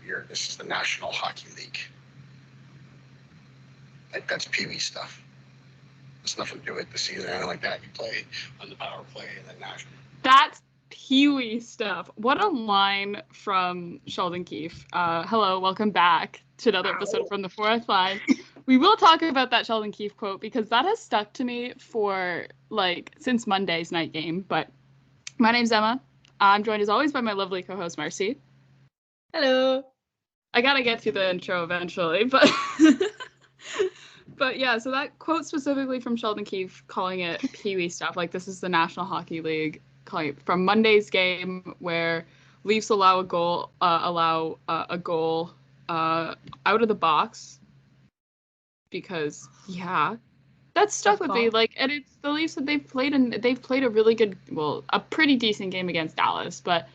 year. This is the National Hockey League. That's Peewee stuff. It's nothing to do with the season, anything like that. You play on the power play and the national. That's Peewee stuff. What a line from Sheldon Keefe. Hello, welcome back to another episode from the Fourth Line. We will talk about that Sheldon Keefe quote because that has stuck to me for, since Monday's night game. But my name's Emma. I'm joined as always by my lovely co-host, Marcie. Hello. I gotta get to the intro eventually, but... But yeah, so that quote specifically from Sheldon Keefe calling it Peewee stuff, this is the National Hockey League, calling it from Monday's game where Leafs allow a goal out of the box because that stuck with me. And it's the Leafs that they've played a really good, a pretty decent game against Dallas, but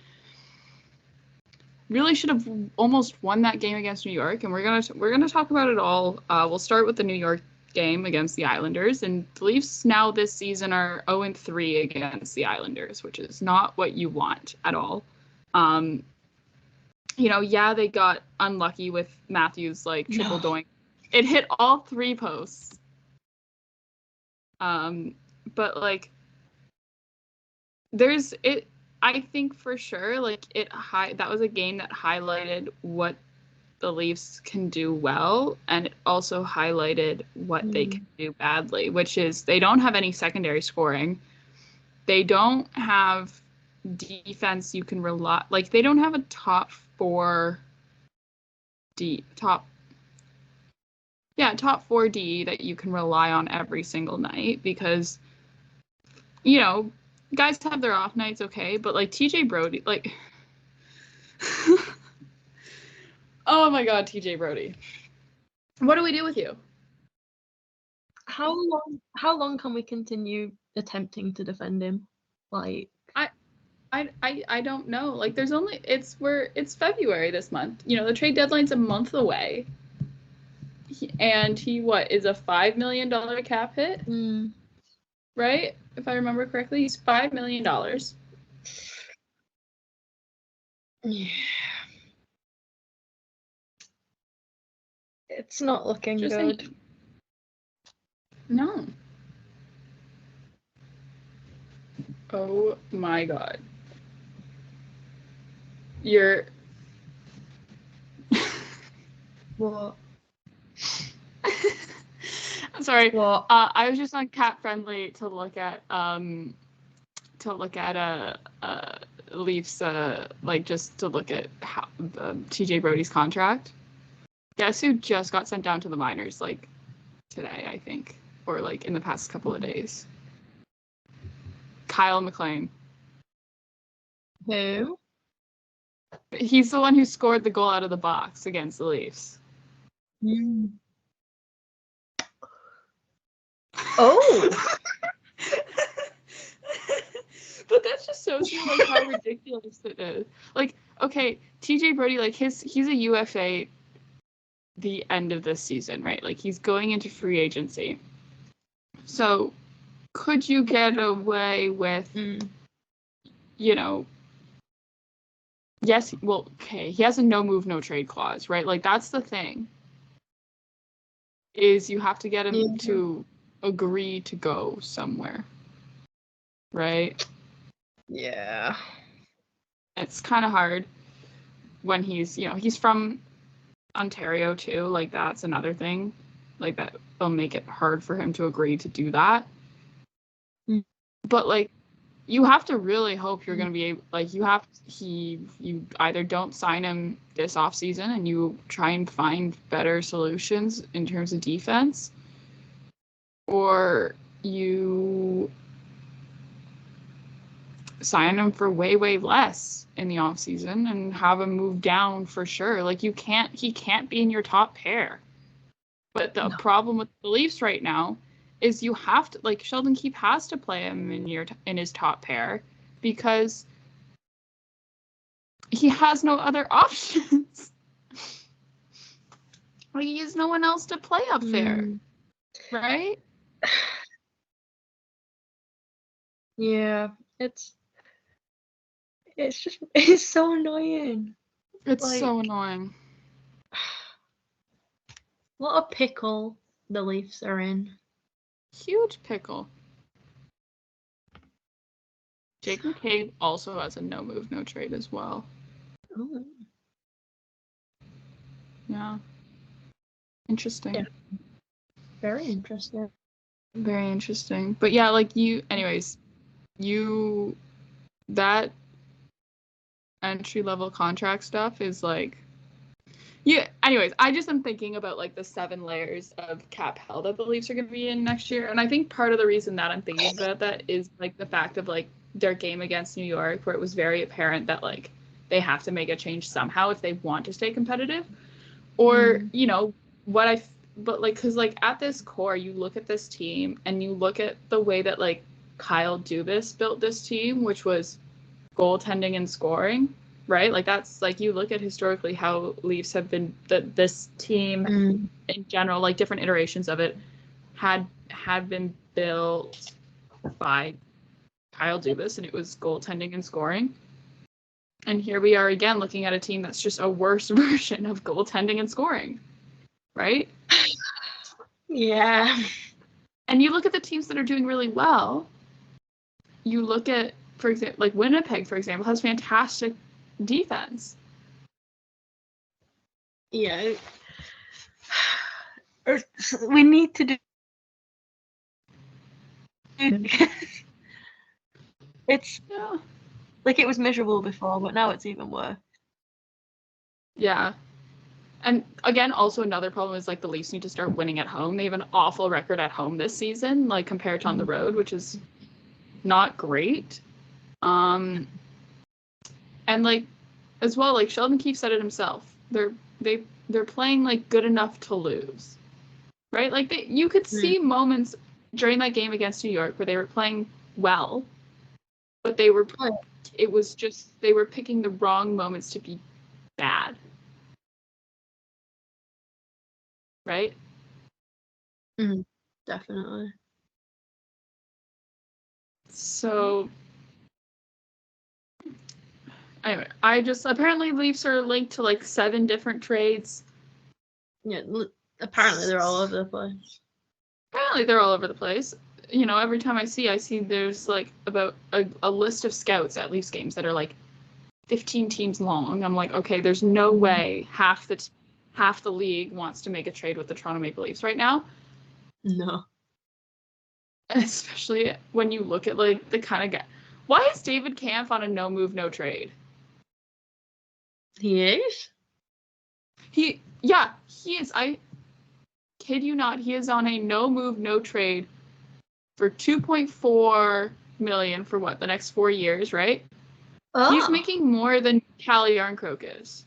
really should have almost won that game against New York, and we're gonna talk about it all. We'll start with the New York game against the Islanders, and the Leafs now this season are 0-3 against the Islanders, which is not what you want at all. They got unlucky with Matthews triple doink. It hit all three posts. But there's it. I think for sure, that was a game that highlighted what the Leafs can do well, and it also highlighted what they can do badly, which is they don't have any secondary scoring. They don't have defense you can rely. They don't have a top 4 D that you can rely on every single night because, guys have their off nights, okay, but TJ Brody, oh my God, TJ Brody, what do we do with you? How long can we continue attempting to defend him? I don't know. There's only it's February this month. The trade deadline's a month away, and he is a $5 million cap hit, right? If I remember correctly, he's $5 million. Yeah. It's not looking good. No. Oh my God. You're... What? Sorry. What? I was just on Cat Friendly to look at Leafs just to look at how TJ Brody's contract. Guess who just got sent down to the minors today, I think, or in the past couple of days? Kyle McLean. Who? He's the one who scored the goal out of the box against the Leafs. Oh. But that just shows you how ridiculous it is. Okay, TJ Brody, he's a UFA the end of this season, right? He's going into free agency. So could you get away with yes, he has a no move, no trade clause, right? That's the thing. Is you have to get him to agree to go somewhere. Right? Yeah. It's kind of hard when he's from Ontario too. That's another thing. That'll make it hard for him to agree to do that. But you have to really hope you're going to be able, you either don't sign him this offseason and you try and find better solutions in terms of defense, or you sign him for way, way less in the offseason and have him move down for sure. He can't be in your top pair. But the problem with the Leafs right now is you have to, Sheldon Keefe has to play him in his top pair because he has no other options. He has no one else to play up there, right? Yeah, it's so annoying. It's Like- so annoying. What a pickle the Leafs are in. Huge pickle. Jake McCabe also has a no move, no trade as well. Oh. Yeah. Interesting. Yeah. Very interesting. Very interesting. But yeah, like that entry level contract stuff is like, yeah. Anyways, I just am thinking about like the 7 layers of cap hell that the Leafs are going to be in next year, and I think part of the reason that I'm thinking about that is like the fact of like their game against New York, where it was very apparent that like they have to make a change somehow if they want to stay competitive, or you know but like because like at this core, you look at this team and you look at the way that like Kyle Dubas built this team, which was goaltending and scoring. Right, like that's like you look at historically how Leafs have been this team in general, like different iterations of it, had been built by Kyle Dubas, and it was goaltending and scoring. And here we are again looking at a team that's just a worse version of goaltending and scoring, right? Yeah. And you look at the teams that are doing really well. You look at, for example, like Winnipeg, for example, has fantastic defense. Yeah. We need to do. It's Yeah. like it was miserable before, but now it's even worse. Yeah. And again, also another problem is like the Leafs need to start winning at home. They have an awful record at home this season, like compared to on the road, which is not great. And like as well, like Sheldon Keefe said it himself. They're playing like good enough to lose. Right? Like you could see moments during that game against New York where they were playing well, but it was just they were picking the wrong moments to be bad. Right? Definitely. So anyway, apparently Leafs are linked to like 7 different trades. Yeah, apparently they're all over the place. Apparently they're all over the place. You know, every time I see there's like about a list of scouts at Leafs games that are like 15 teams long. I'm like, okay, there's no way half the league wants to make a trade with the Toronto Maple Leafs right now. No. Especially when you look at like the kind of guy. Why is David Kampf on a no move, no trade? He is? He is. I kid you not, he is on a no move, no trade for $2.4 million for what, the next 4 years, right? Oh. He's making more than Calle Yarncroke is.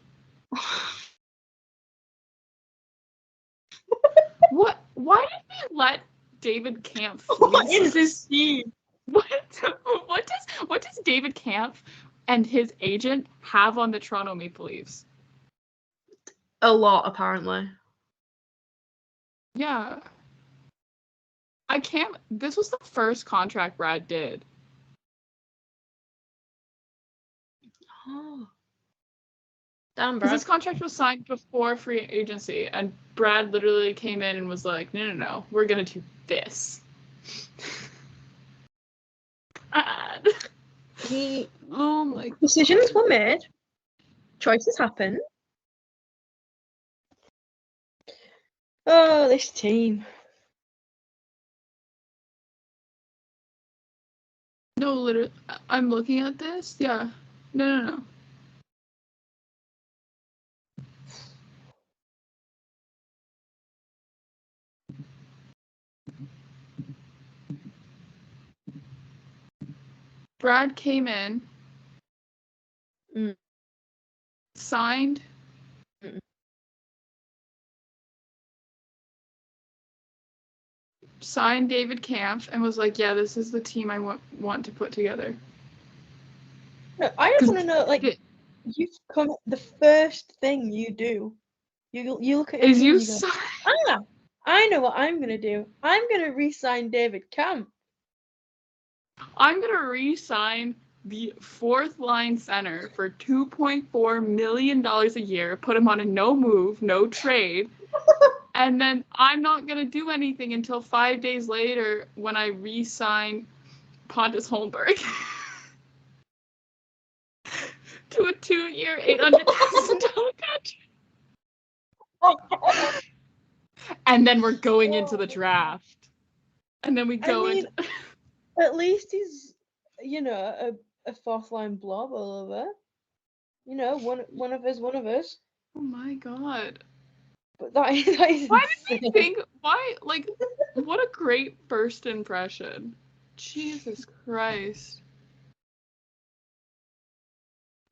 What? Why did we let David Kampf? What is this scene? What does David Kampf and his agent have on the Toronto Maple Leafs? A lot, apparently. Yeah. This was the first contract Brad did. Oh. Damn, Because Brad. this contract was signed before free agency, and Brad literally came in and was like, no, we're going to do this. Oh my God. Decisions were made. Choices happened. Oh, this team. No, literally, I'm looking at this. Yeah. No. Brad came in, signed, David Kampf, and was like, yeah, this is the team I want to put together. No, I just want to know, like, you come. The first thing you do, you look at is you go, I know what I'm gonna do. I'm gonna re-sign David Kampf. I'm gonna re-sign the fourth line center for $2.4 million a year, put him on a no move, no trade. And then I'm not going to do anything until 5 days later when I re-sign Pontus Holmberg to a 2-year, $800,000 contract. And then we're going into the draft. And then we go into... At least he's, a fourth line blob all over. One of us. Oh my god. But that is why did we think, what a great first impression. Jesus Christ.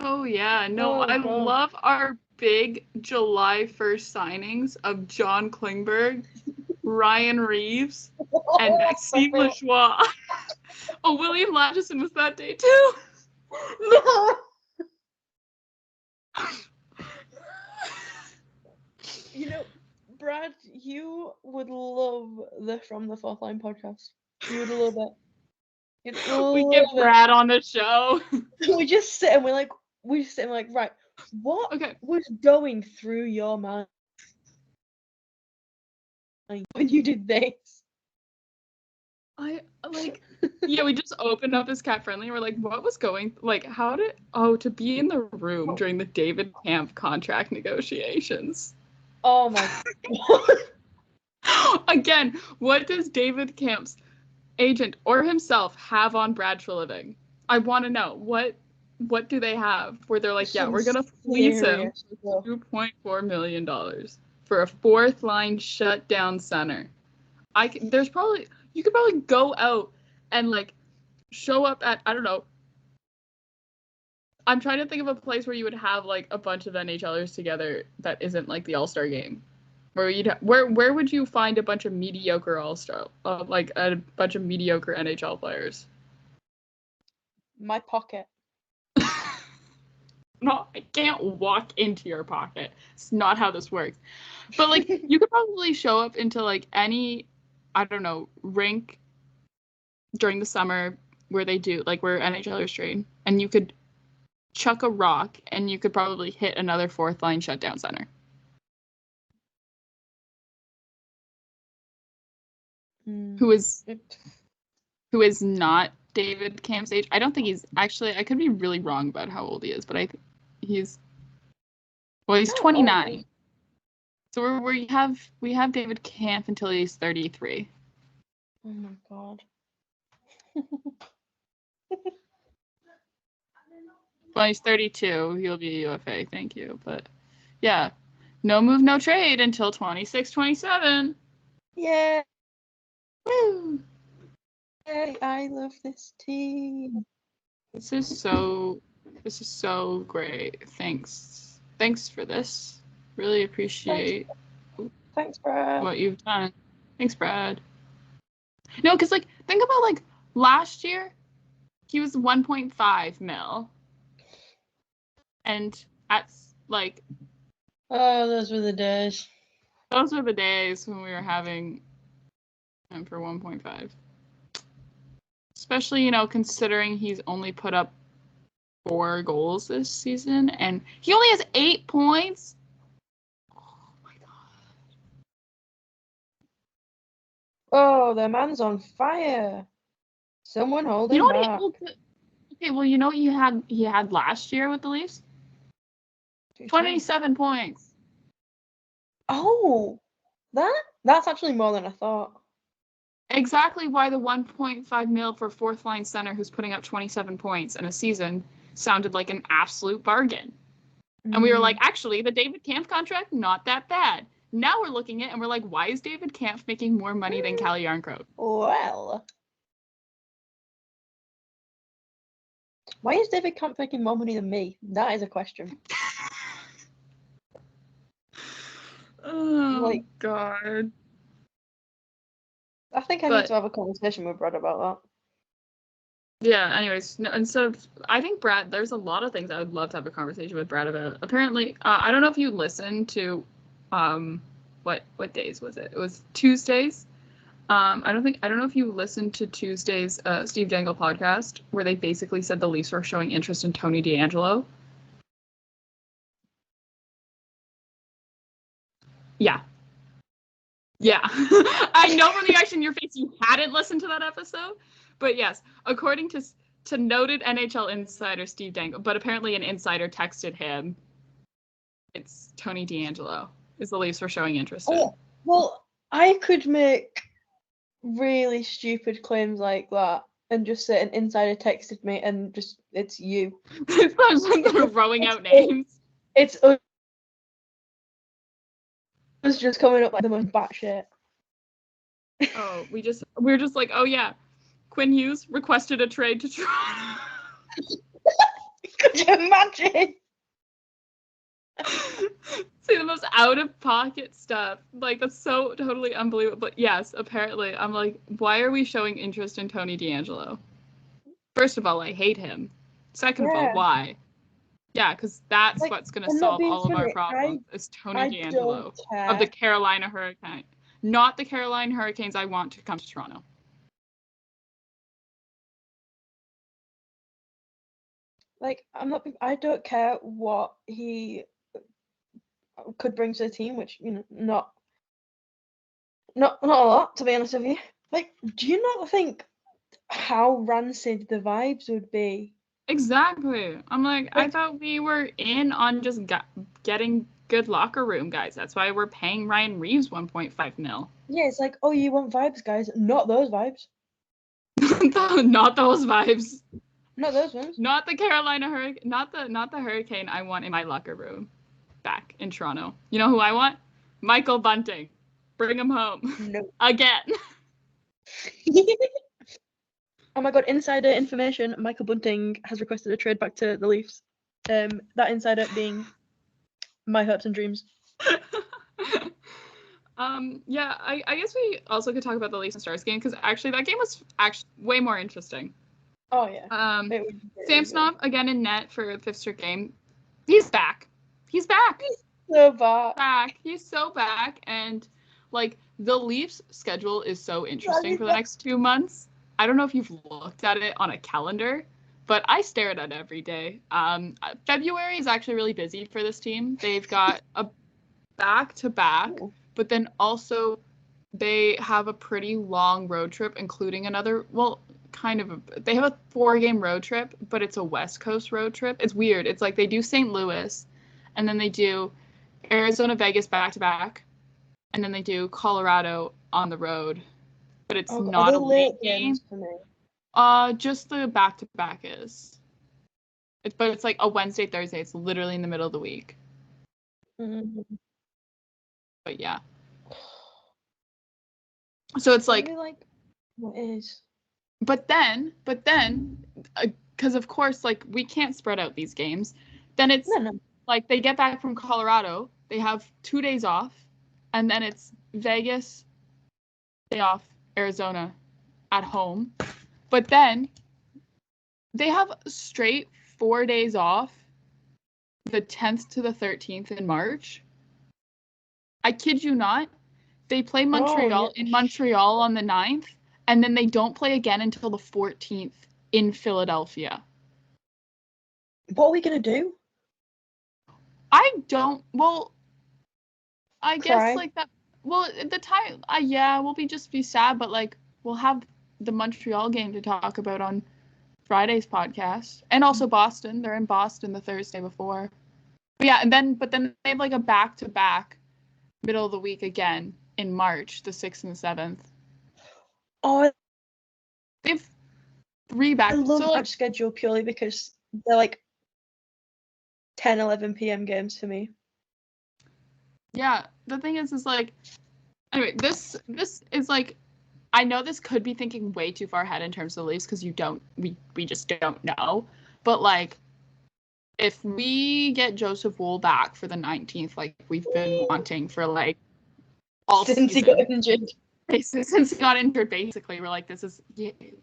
Oh yeah, no, I love our big July 1st signings of John Klingberg, Ryan Reeves, and Maxime Lajoie. Oh, William Lageson was that day too. No. Brad, you would love the From the Fourth Line podcast. You would love it. We get Brad on the show. We just sit and we're like, right, what was going through your mind when you did this? We just opened up as cat friendly. We're like, what was going, to be in the room during the David Kampf contract negotiations. Oh my god. Again, what does David Kampf's agent or himself have on Brad Treliving? I want to know. What do they have where they're like, yeah, we're going to fleece him for $2.4 million for a fourth line shutdown center. You could probably go out and show up at, I don't know. I'm trying to think of a place where you would have a bunch of NHLers together that isn't the All-Star game. Where would you find a bunch of mediocre All-Star, a bunch of mediocre NHL players? My pocket. No, I can't walk into your pocket. It's not how this works. But you could probably show up into any, I don't know, rink during the summer where they do where NHLers train, and you could chuck a rock and you could probably hit another fourth line shutdown center. Who is not David Kampf's age. I don't think he's actually, I could be really wrong about how old he is, but he's 29. So we have David Kampf until he's 33. Oh my god. Well, he's 32. He'll be a UFA. Thank you. But yeah, no move, no trade until 26-27. Yeah. Woo. Yay, I love this team. This is so great. Thanks for this. Really appreciate. Thanks, Brad. What you've done. Thanks, Brad. No, because think about last year, he was 1.5 mil. And at oh, those were the days. Those were the days when we were having him for 1.5. Especially, considering he's only put up 4 goals this season, and he only has 8 points. Oh my god. Oh, the man's on fire. Someone hold him back. Okay, well, you know what he had last year with the Leafs? 27 points. Oh, that's actually more than I thought. Exactly why the 1.5 mil for fourth line center who's putting up 27 points in a season sounded like an absolute bargain. Mm. And we were like, actually, the David Kampf contract, not that bad. Now we're looking at it and we're like, why is David Kampf making more money than Calle Jarnkrok? Well, why is David Kampf making more money than me? That is a question. Oh, God. I think I need to have a conversation with Brad about that. Yeah, anyways. And so I think Brad, there's a lot of things I would love to have a conversation with Brad about. Apparently, I don't know if you listened to, what days was it? It was Tuesdays. I don't know if you listened to Tuesday's Steve Dangle podcast where they basically said the Leafs were showing interest in Tony DeAngelo. Yeah. Yeah. I know from the reaction in your face you hadn't listened to that episode, but yes, according to noted NHL insider Steve Dangle, but apparently an insider texted him, it's Tony DeAngelo, is the Leafs were showing interest in. Oh, well, I could make really stupid claims like that and just say an insider texted me and just, it's you. It's throwing out names. It's just coming up like the most batshit. Oh, we're just like, oh yeah, Quinn Hughes requested a trade to Toronto. Could you imagine? See, the most out-of-pocket stuff. Like, that's so totally unbelievable. But yes, apparently, I'm like, why are we showing interest in Tony DeAngelo? First of all, I hate him. Second of all, why? Yeah, because that's Like, what's going to I'm not solve being all of our funny. problems, is Tony I DeAngelo don't care. of the Carolina Hurricanes. Not the Carolina Hurricanes I want to come to Toronto. Like, I don't care what he could bring to the team, which, you know, not a lot, to be honest with you. Like, do you not think how rancid the vibes would be? Exactly. I'm like, I thought we were in on just getting good locker room guys. That's why we're paying Ryan Reeves 1.5 mil. Yeah, it's like, oh, you want vibes, guys? Not those vibes. Not those vibes. Not those ones. Not the Carolina Hurricane. Not the Hurricane I want in my locker room back in Toronto. You know who I want? Michael Bunting. Bring him home. No. Again. Oh my god, insider information. Michael Bunting has requested a trade back to the Leafs. That insider being my hopes and dreams. Yeah, I guess we also could talk about the Leafs and Stars game because actually that game was actually way more interesting. Oh yeah. Samsonov again in net for the fifth straight game. He's back. He's back. He's so back. He's so back, and like the Leafs' schedule is so interesting for the next 2 months. I don't know if you've looked at it on a calendar, but I stare at it every day. February is actually really busy for this team. They've got a back-to-back, but then also they have a pretty long road trip, including another, they have a 4-game road trip, but it's a West Coast road trip. It's weird. It's like they do St. Louis, and then they do Arizona, Vegas back-to-back, and then they do Colorado on the road. But it's not a late game. For me? Just the back-to-back is. But it's like a Wednesday, Thursday. It's literally in the middle of the week. Mm-hmm. But yeah. So it's like what is? But then, because of course, like we can't spread out these games. Then it's like they get back from Colorado. They have 2 days off, and then it's Vegas, day off, Arizona, at home. But then they have straight 4 days off, the 10th to the 13th in March. I kid you not. They play Montreal in Montreal on the 9th, and then they don't play again until the 14th in Philadelphia. What are we going to do? I guess Cry? like that. Well, the time, we'll be sad, but like we'll have the Montreal game to talk about on Friday's podcast, and also Boston. They're in Boston the Thursday before. But yeah, but then they have like a back-to-back middle of the week again in March, the 6th and the 7th. Oh, they have 3 back. I love our schedule purely because they're like 10, 11 p.m. games for me. Yeah, the thing is like, anyway, this is like, I know this could be thinking way too far ahead in terms of the Leafs because we just don't know. But like, if we get Joseph Wool back for the 19th, like we've been wanting for like all since season. He got injured. Since he got injured, basically, we're like,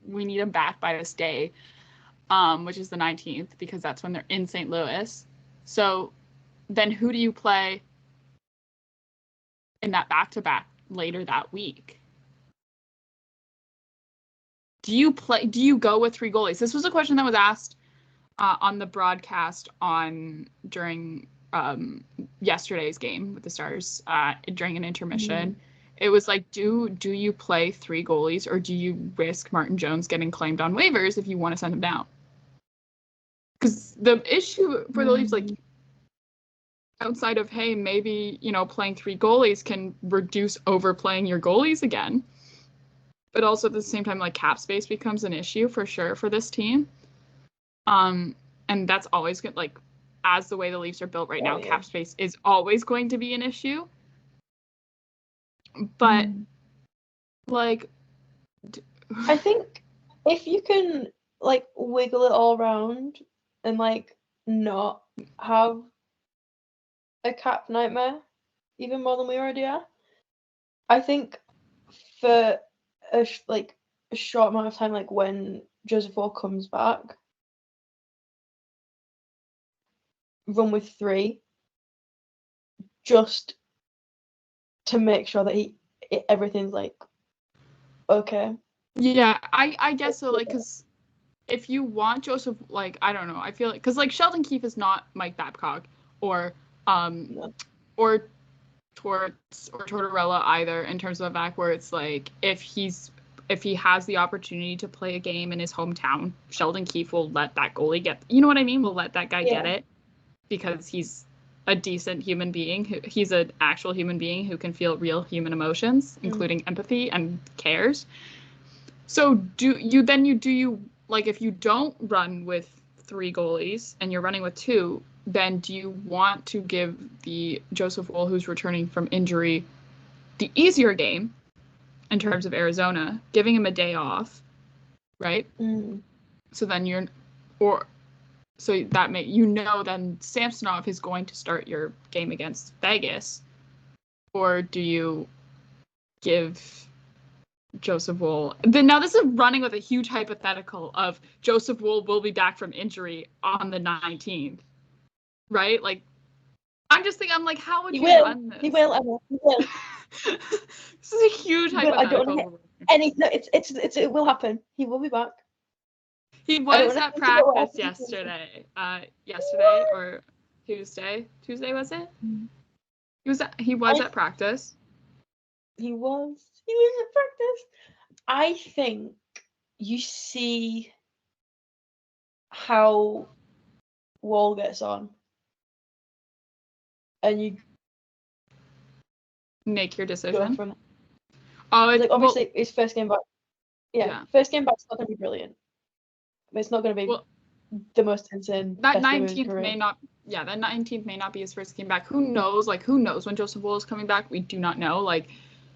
we need him back by this day, which is the 19th because that's when they're in St. Louis. So then who do you play in that back-to-back later that week? do you go with 3 goalies? This was a question that was asked on the broadcast during yesterday's game with the Stars during an intermission. It was like, do you play 3 goalies, or do you risk Martin Jones getting claimed on waivers if you want to send him down? Because the issue for the Leafs, like, outside of, hey, maybe, playing 3 goalies can reduce overplaying your goalies again. But also at the same time, like, cap space becomes an issue for sure for this team. And that's always good. Like, as the way the Leafs are built right now, cap space is always going to be an issue. But, like, I think if you can, like, wiggle it all around and, like, not have a cap nightmare even more than we already are, I think for a short amount of time, like when Joseph Wall comes back, run with 3 just to make sure that everything's like okay. Yeah, I guess so, like, because if you want Joseph, like, I don't know, I feel like, because, like, Sheldon Keefe is not Mike Babcock or Tortorella either, in terms of the fact where it's like, if he has the opportunity to play a game in his hometown, Sheldon Keefe will let that goalie get, you know what I mean? Will let that guy get it, because he's a decent human being. He's an actual human being who can feel real human emotions, including empathy and cares. So do you like, if you don't run with 3 goalies and you're running with 2, then do you want to give the Joseph Woll, who's returning from injury, the easier game in terms of Arizona, giving him a day off, right? So then then Samsonov is going to start your game against Vegas, or do you give Joseph Woll? Now this is running with a huge hypothetical of Joseph Woll will be back from injury on the 19th, right? Like, I'm just thinking, I'm like, how would you run this? He will, Emma. He will. This is a huge hypothetical. It will happen. He will be back. He was at practice yesterday. Yesterday or Tuesday. Tuesday, was it? He was at practice. He was at practice. I think you see how Wall gets on, and you make your decision. From obviously his first game back. First game back's not going to be brilliant. It's not going to be the most insane. That 19th may not. Yeah, that 19th may not be his first game back. Who knows? Like, who knows when Joseph Woll is coming back? We do not know. Like,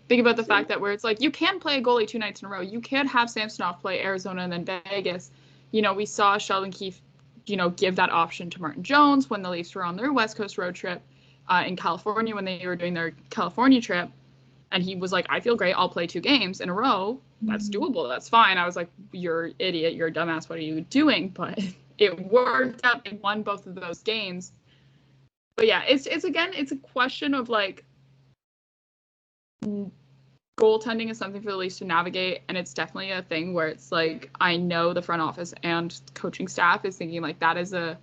think about the fact that where it's like, you can play a goalie 2 nights in a row. You can have Samsonov play Arizona and then Vegas. We saw Sheldon Keefe, give that option to Martin Jones when the Leafs were on their West Coast road trip in California, when they were doing their California trip. And he was like, I feel great. I'll play 2 games in a row. That's doable. That's fine. I was like, you're an idiot. You're a dumbass. What are you doing? But it worked out. They won both of those games. But yeah, it's a question of, like, goaltending is something for the Leafs to navigate. And it's definitely a thing where it's like, I know the front office and coaching staff is thinking, like, that is a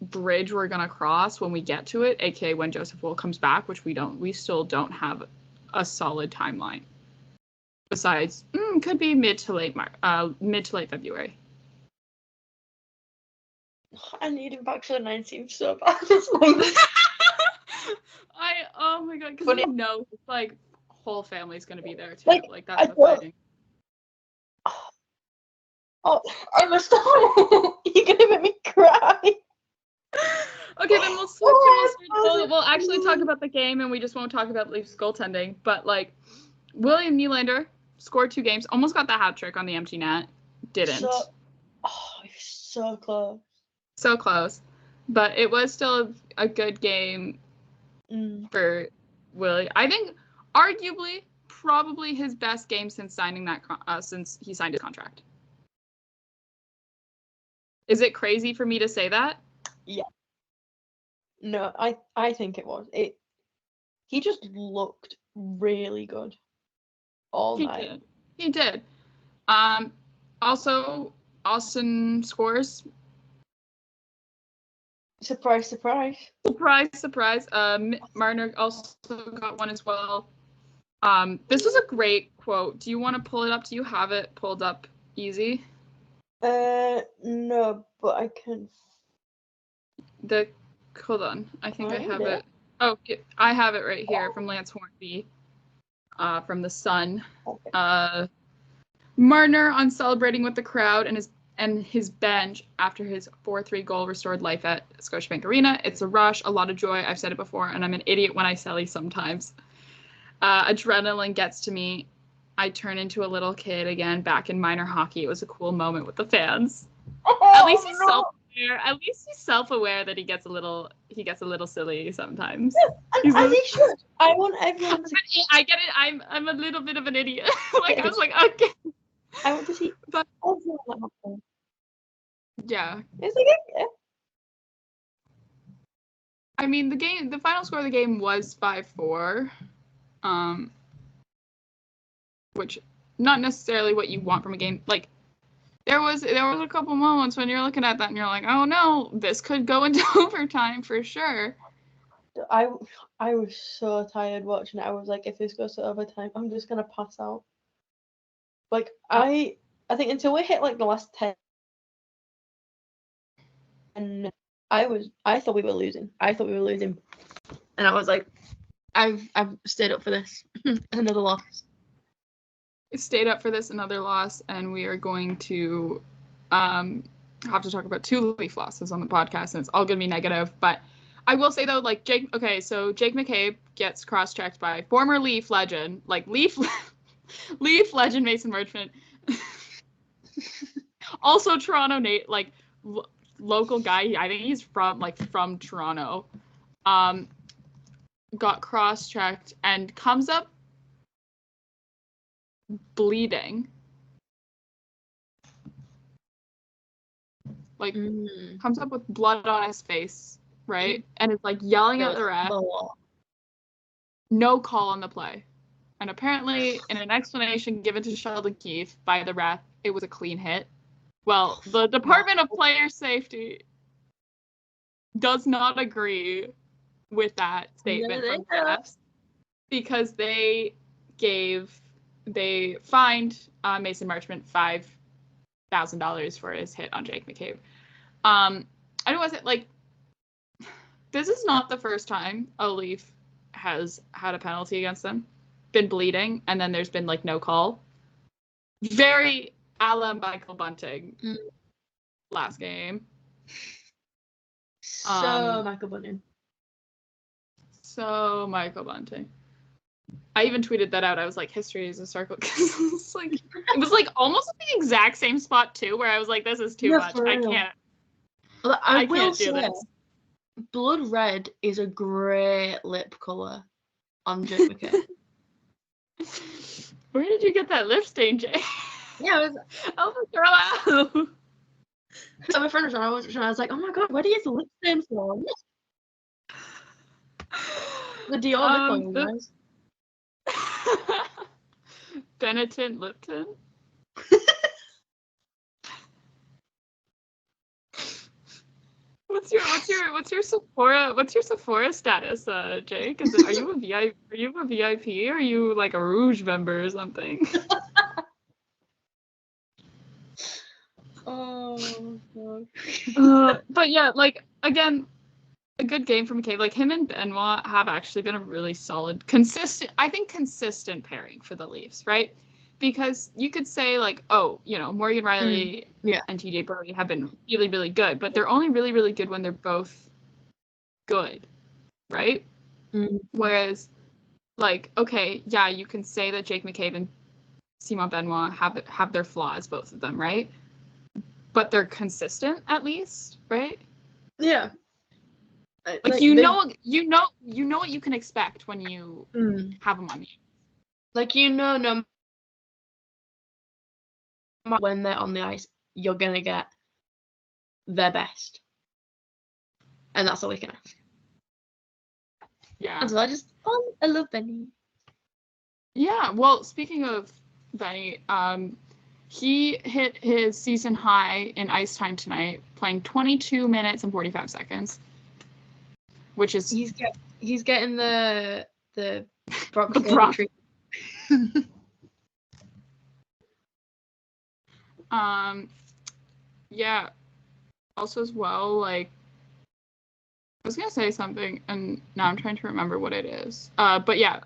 bridge we're going to cross when we get to it, aka when Joseph Woll comes back, which we still don't have a solid timeline. Besides, could be mid to late February. I need him back for the 19th so bad. Oh my god, because we know his, like, whole family's gonna be there too. Like that's the thing. Oh, Emma, stop! You're gonna make me cry. Okay, then we'll switch. We'll actually talk about the game, and we just won't talk about Leafs goaltending. But, like, William Nylander scored 2 games, almost got the hat trick on the empty net, didn't. So close. So close, but it was still a good game for Willie. I think, arguably, probably his best game since signing since he signed his contract. Is it crazy for me to say that? Yeah. No, I think it was. He just looked really good all night. He did. Also, Austin scores. Surprise, surprise. Surprise, surprise. Marner also got one as well. This was a great quote. Do you want to pull it up? Do you have it pulled up easy? No, but I can. Hold on. I think I have Find it. Oh, I have it right here from Lance Hornby, from The Sun. Okay. Marner on celebrating with the crowd and his bench after his 4-3 goal restored life at Scotiabank Arena. It's a rush, a lot of joy. I've said it before, and I'm an idiot when I selly sometimes. Adrenaline gets to me. I turn into a little kid again, back in minor hockey. It was a cool moment with the fans. At least he's self-aware. At least he's self-aware that he gets a little silly sometimes. As he should. I want everyone to. I get it. I'm a little bit of an idiot. I was like, okay. I want to see but everyone that happen. Yeah. It's like, yeah. I mean, the final score of the game was 5-4, which not necessarily what you want from a game. Like, there was a couple moments when you're looking at that and you're like, oh no, this could go into overtime for sure. I was so tired watching it. I was like, if this goes to overtime, I'm just gonna pass out. Like I think until we hit like the last 10, and I thought we were losing. And I was like, I've stayed up for this. Another loss. Stayed up for this, another loss, and we are going to have to talk about 2 Leaf losses on the podcast, and it's all gonna be negative. But I will say though, like Jake McCabe gets cross-checked by former Leaf legend, Leaf legend Mason Marchment. Also Toronto Nate, like local guy. I think he's from Toronto. Got cross-checked and comes up bleeding. Like comes up with blood on his face, right? And it's like yelling at the ref. No call on the play. And apparently, in an explanation given to Sheldon Keefe by the ref, it was a clean hit. Well, the Department of Player Safety does not agree with that statement from the refs because they fined Mason Marchment $5,000 for his hit on Jake McCabe. I don't want to say, like, this is not the first time a Leaf has had a penalty against them, been bleeding, and then there's been like no call. Very a la Michael Bunting last game. So Michael Bunting. I even tweeted that out. I was like, history is a circle. it was like almost the exact same spot too, where I was like, this is too much. I can't. Well, I will can't do say, this. Blood red is a great lip colour on Jake McCabe. Where did you get that lip stain, Jay? Yeah, it was. So my friend was on. I was like, oh my god, where do you get the lip stain from? The Dior lip oil, guys. Benetton Lipton. What's your Sephora status, Jake? Are you a VIP? Are you a VIP? Or are you like a Rouge member or something? Oh god. But yeah, like again, a good game from McCabe. Like him and Benoit have actually been a really solid, consistent pairing for the Leafs, right? Because you could say like, oh, Morgan Riley and TJ Brody have been really, really good, but they're only really, really good when they're both good, right? Whereas, like, okay, yeah, you can say that Jake McCabe and Simon Benoit have their flaws, both of them, right? But they're consistent at least, right? Yeah. Like you know what you can expect when you have them on you. Like no. When they're on the ice, you're gonna get their best, and that's all we can ask. Yeah. And so I love Benny. Yeah. Well, speaking of Benny, He hit his season high in ice time tonight, playing 22 minutes and 45 seconds, which is he's getting the Brock treatment. Yeah. Also as well, like, I was gonna say something, and now I'm trying to remember what it is. But yeah,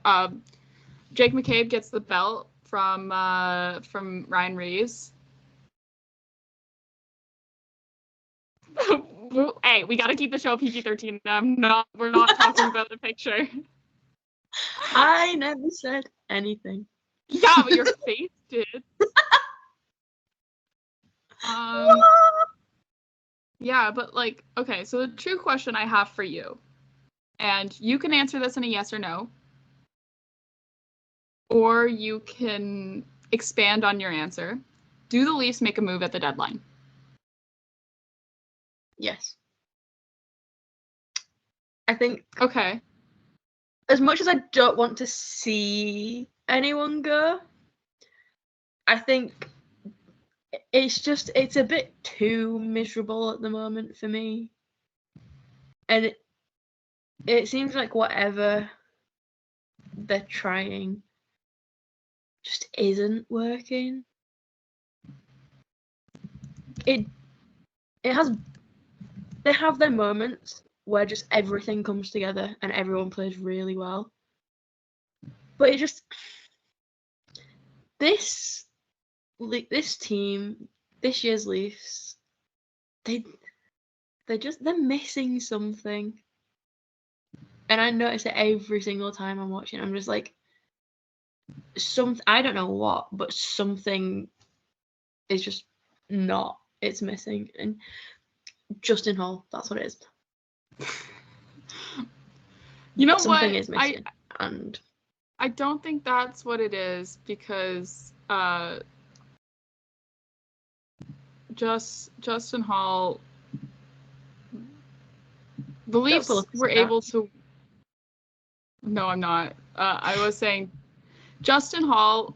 Jake McCabe gets the belt from Ryan Reeves. Hey, we gotta keep the show PG-13. We're not talking about the picture. I never said anything. Yeah, but your face did. Yeah, but like, okay, so the true question I have for you, and you can answer this in a yes or no, or you can expand on your answer. Do the Leafs make a move at the deadline? Yes. I think. Okay. As much as I don't want to see anyone go, I think it's a bit too miserable at the moment for me. And it seems like whatever they're trying just isn't working. They have their moments where just everything comes together and everyone plays really well. But it just this team, this year's Leafs, they're missing something. And I notice it every single time I'm watching. I'm just like, I don't know what, but something is just not. It's missing. And Justin Hall, that's what it is. You know something what? Is missing. And I don't think that's what it is, because Justin Hall, the Leafs were able to. No, I'm not. I was saying Justin Hall,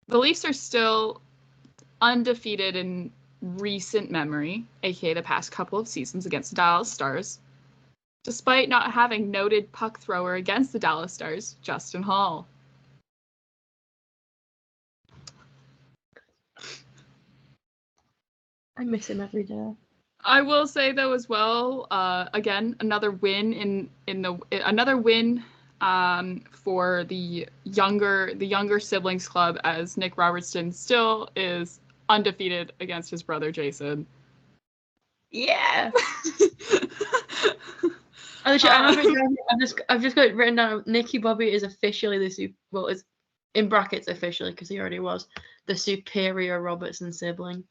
the Leafs are still undefeated in recent memory, aka the past couple of seasons against the Dallas Stars, despite not having noted puck thrower against the Dallas Stars, Justin Hall. I miss him every day. I will say though as well, again, another win for the younger siblings club, as Nick Robertson still is undefeated against his brother Jason. Yeah. I've just got it written down. Nicky Bobby is officially is in brackets officially, because he already was the superior Robertson sibling.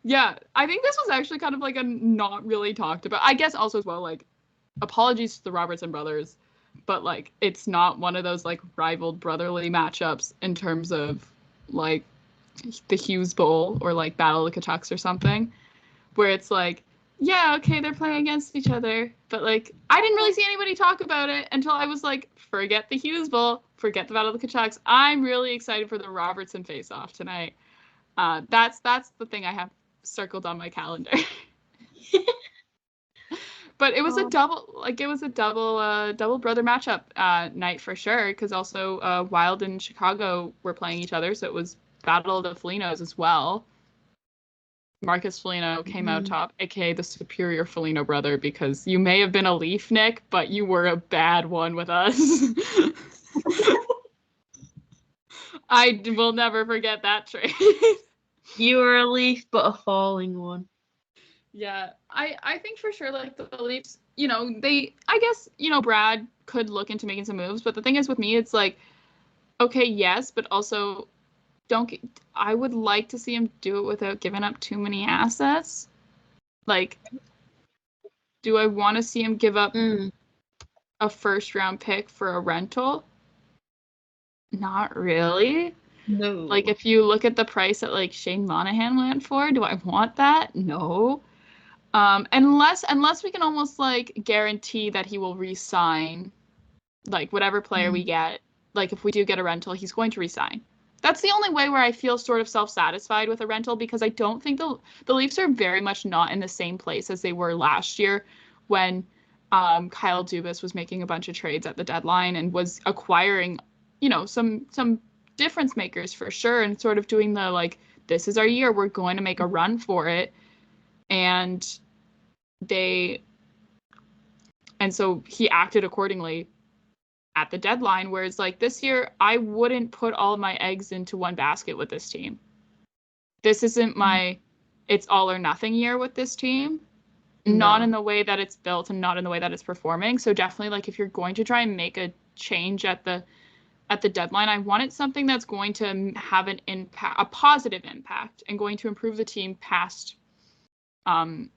Yeah, I think this was actually kind of like a not really talked about. I guess also as well, like, apologies to the Robertson brothers, but like it's not one of those like rivaled brotherly matchups in terms of like the Hughes Bowl or like Battle of the Katucks or something, where it's like, yeah, okay, they're playing against each other, but like I didn't really see anybody talk about it until I was like, forget the Hughes Bowl, forget the Battle of the Katucks. I'm really excited for the Robertson face-off tonight. That's the thing I have circled on my calendar. But it was a double brother matchup night for sure, because also Wild and Chicago were playing each other, so it was Battle of the Folignos as well. Marcus Foligno came out top, aka the superior Foligno brother, because you may have been a Leaf, Nick, but you were a bad one with us. I will never forget that trade. You were a Leaf, but a falling one. Yeah, I think for sure, like, the Leafs, I guess, Brad could look into making some moves, but the thing is with me, it's like, okay, yes, but also I would like to see him do it without giving up too many assets. Like, do I want to see him give up a first-round pick for a rental? Not really. No. Like, if you look at the price that, like, Shane Monahan went for, do I want that? No. Unless we can almost, like, guarantee that he will re-sign, like, whatever player we get. Like, if we do get a rental, he's going to re-sign. That's the only way where I feel sort of self-satisfied with a rental, because I don't think the Leafs are very much not in the same place as they were last year when Kyle Dubas was making a bunch of trades at the deadline and was acquiring, some difference makers for sure, and sort of doing the like, this is our year, we're going to make a run for it. And so he acted accordingly at the deadline, where it's like, this year I wouldn't put all of my eggs into one basket with this team. This isn't my it's all or nothing year with this team. No. Not in the way that it's built and not in the way that it's performing. So definitely, like, if you're going to try and make a change at the deadline, I wanted something that's going to have an impact, a positive impact, and going to improve the team past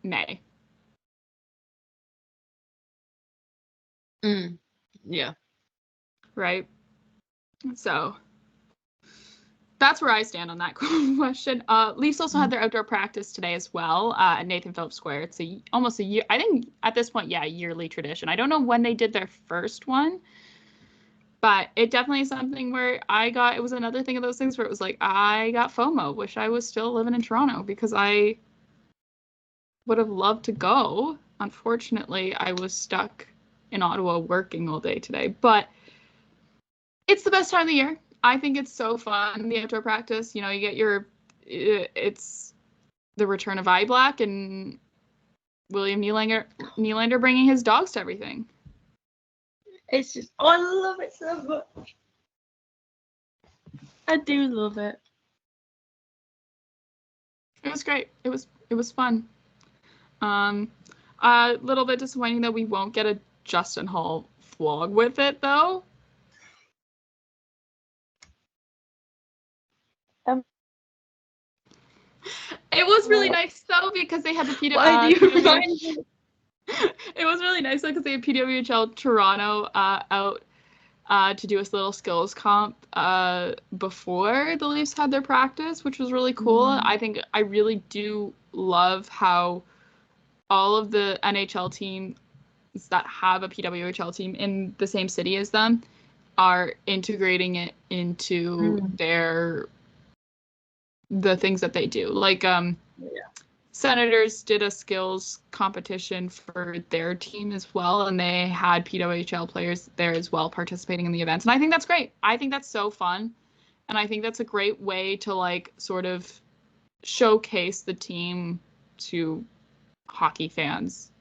May. Yeah. Right. So that's where I stand on that question. Leafs also had their outdoor practice today as well at Nathan Phillips Square. It's almost a year. I think at this point, a yearly tradition. I don't know when they did their first one, but it definitely is something where it was another thing of those things where it was like, I got FOMO. Wish I was still living in Toronto, because I would have loved to go. Unfortunately, I was stuck in Ottawa working all day today, but it's the best time of the year. I think it's so fun, the outdoor practice. You get it's the return of Black and William Nylander bringing his dogs to everything. It's just, I love it so much. I do love it. It was great. It was fun. A little bit disappointing that we won't get a Justin Hall vlog with it, though. It was really nice, though, because they had the PWHL. It was really nice, though, because they had PWHL Toronto out to do a little skills comp before the Leafs had their practice, which was really cool. I really do love how all of the NHL teams that have a PWHL team in the same city as them are integrating it into the things that they do. Like, Senators did a skills competition for their team as well, and they had PWHL players there as well participating in the events. And I think that's great. I think that's so fun. And I think that's a great way to, like, sort of showcase the team to hockey fans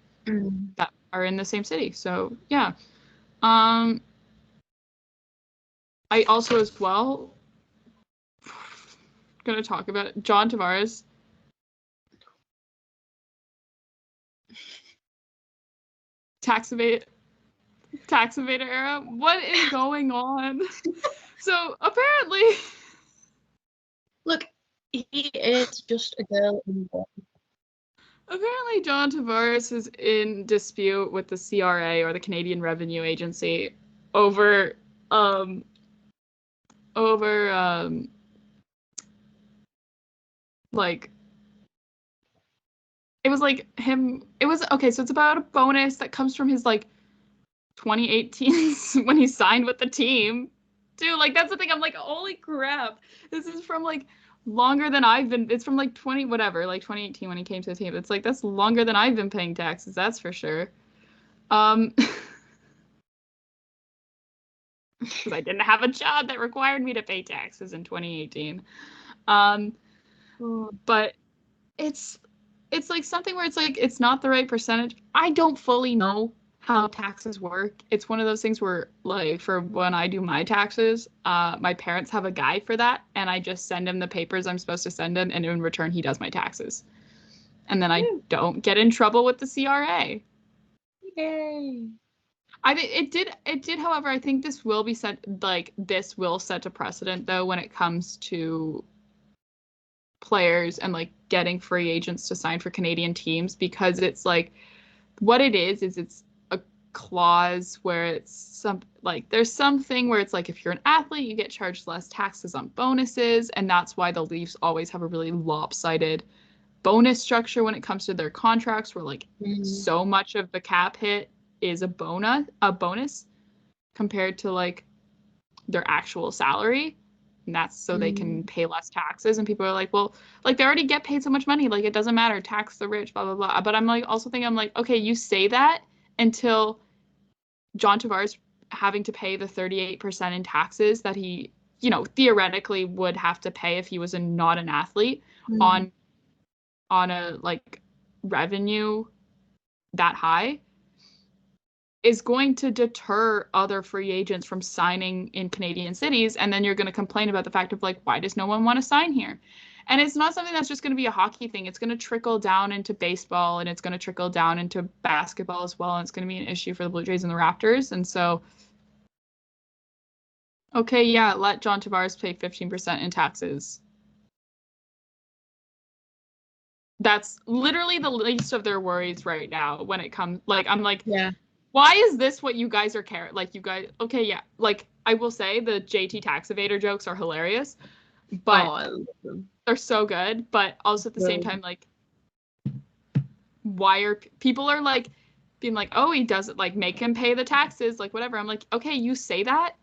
that are in the same city. So, yeah. I also, as well, going to talk about John Tavares. Tax evader era. What is going on? So apparently, look, he is just a girl in one. Apparently, John Tavares is in dispute with the CRA, or the Canadian Revenue Agency, over like, it was like him. It was okay. So it's about a bonus that comes from his, like, 2018 when he signed with the team. Dude, like, that's the thing. I'm like, holy crap. This is from, like, longer than I've been. It's from, like, 2018 when he came to the team. It's like, that's longer than I've been paying taxes. That's for sure. Because I didn't have a job that required me to pay taxes in 2018. But it's like something where it's like, it's not the right percentage. I don't fully know how taxes work. It's one of those things where, like, for when I do my taxes, my parents have a guy for that, and I just send him the papers I'm supposed to send him, and in return he does my taxes. And then I don't get in trouble with the CRA. Yay. I mean, it did, however, I think this will set a precedent, though, when it comes to players and, like, getting free agents to sign for Canadian teams, because it's like, what it is it's a clause where it's there's something where it's like, if you're an athlete, you get charged less taxes on bonuses, and that's why the Leafs always have a really lopsided bonus structure when it comes to their contracts, where, like, so much of the cap hit is a bonus compared to, like, their actual salary. And that's so they can pay less taxes. And people are like, well, like they already get paid so much money. Like it doesn't matter. Tax the rich, blah, blah, blah. But I'm like, also think I'm like, okay, you say that until John Tavares having to pay the 38% in taxes that he, you know, theoretically would have to pay if he was not an athlete on a like revenue that high, is going to deter other free agents from signing in Canadian cities. And then you're going to complain about the fact of like, why does no one want to sign here? And it's not something that's just going to be a hockey thing. It's going to trickle down into baseball, and it's going to trickle down into basketball as well. And it's going to be an issue for the Blue Jays and the Raptors. And so, okay, yeah, let John Tavares pay 15% in taxes. That's literally the least of their worries right now when it comes, like, I'm like, yeah. Why is this what you guys are caring? Like, you guys, okay, yeah. Like, I will say the JT tax evader jokes are hilarious, but I love them. They're so good. But also at the same time, like, why are people are like being like, oh, he doesn't, like, make him pay the taxes, like, whatever. I'm like, okay, you say that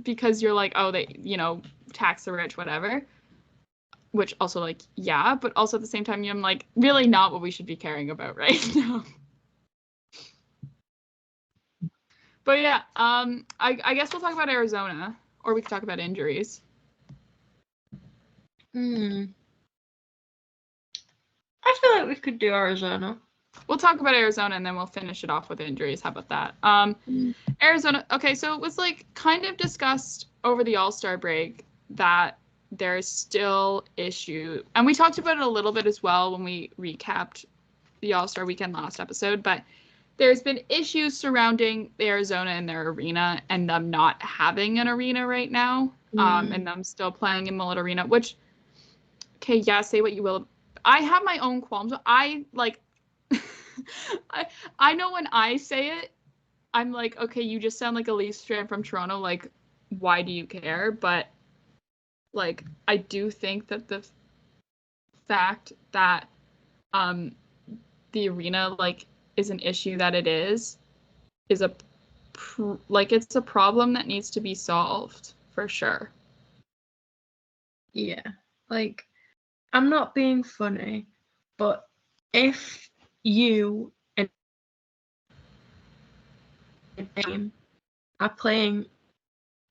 because you're like, oh, they, you know, tax the rich, whatever. Which also, like, yeah, but also at the same time, I'm like, really not what we should be caring about right now. But yeah, I guess we'll talk about Arizona, or we could talk about injuries. I feel like we could do Arizona. We'll talk about Arizona, and then we'll finish it off with injuries. How about that? Arizona. Okay, so it was like kind of discussed over the All-Star break that there's still issue, and we talked about it a little bit as well when we recapped the All-Star weekend last episode, but there's been issues surrounding Arizona and their arena and them not having an arena right now, and them still playing in Mullet Arena, which, okay, yeah, say what you will. I have my own qualms. I, like, I know when I say it, I'm like, okay, you just sound like a Leafs fan from Toronto, like, why do you care? But, like, I do think that the fact that the arena, like, is an issue that it is it's a problem that needs to be solved for sure. Yeah, like, I'm not being funny, but if you and a team are playing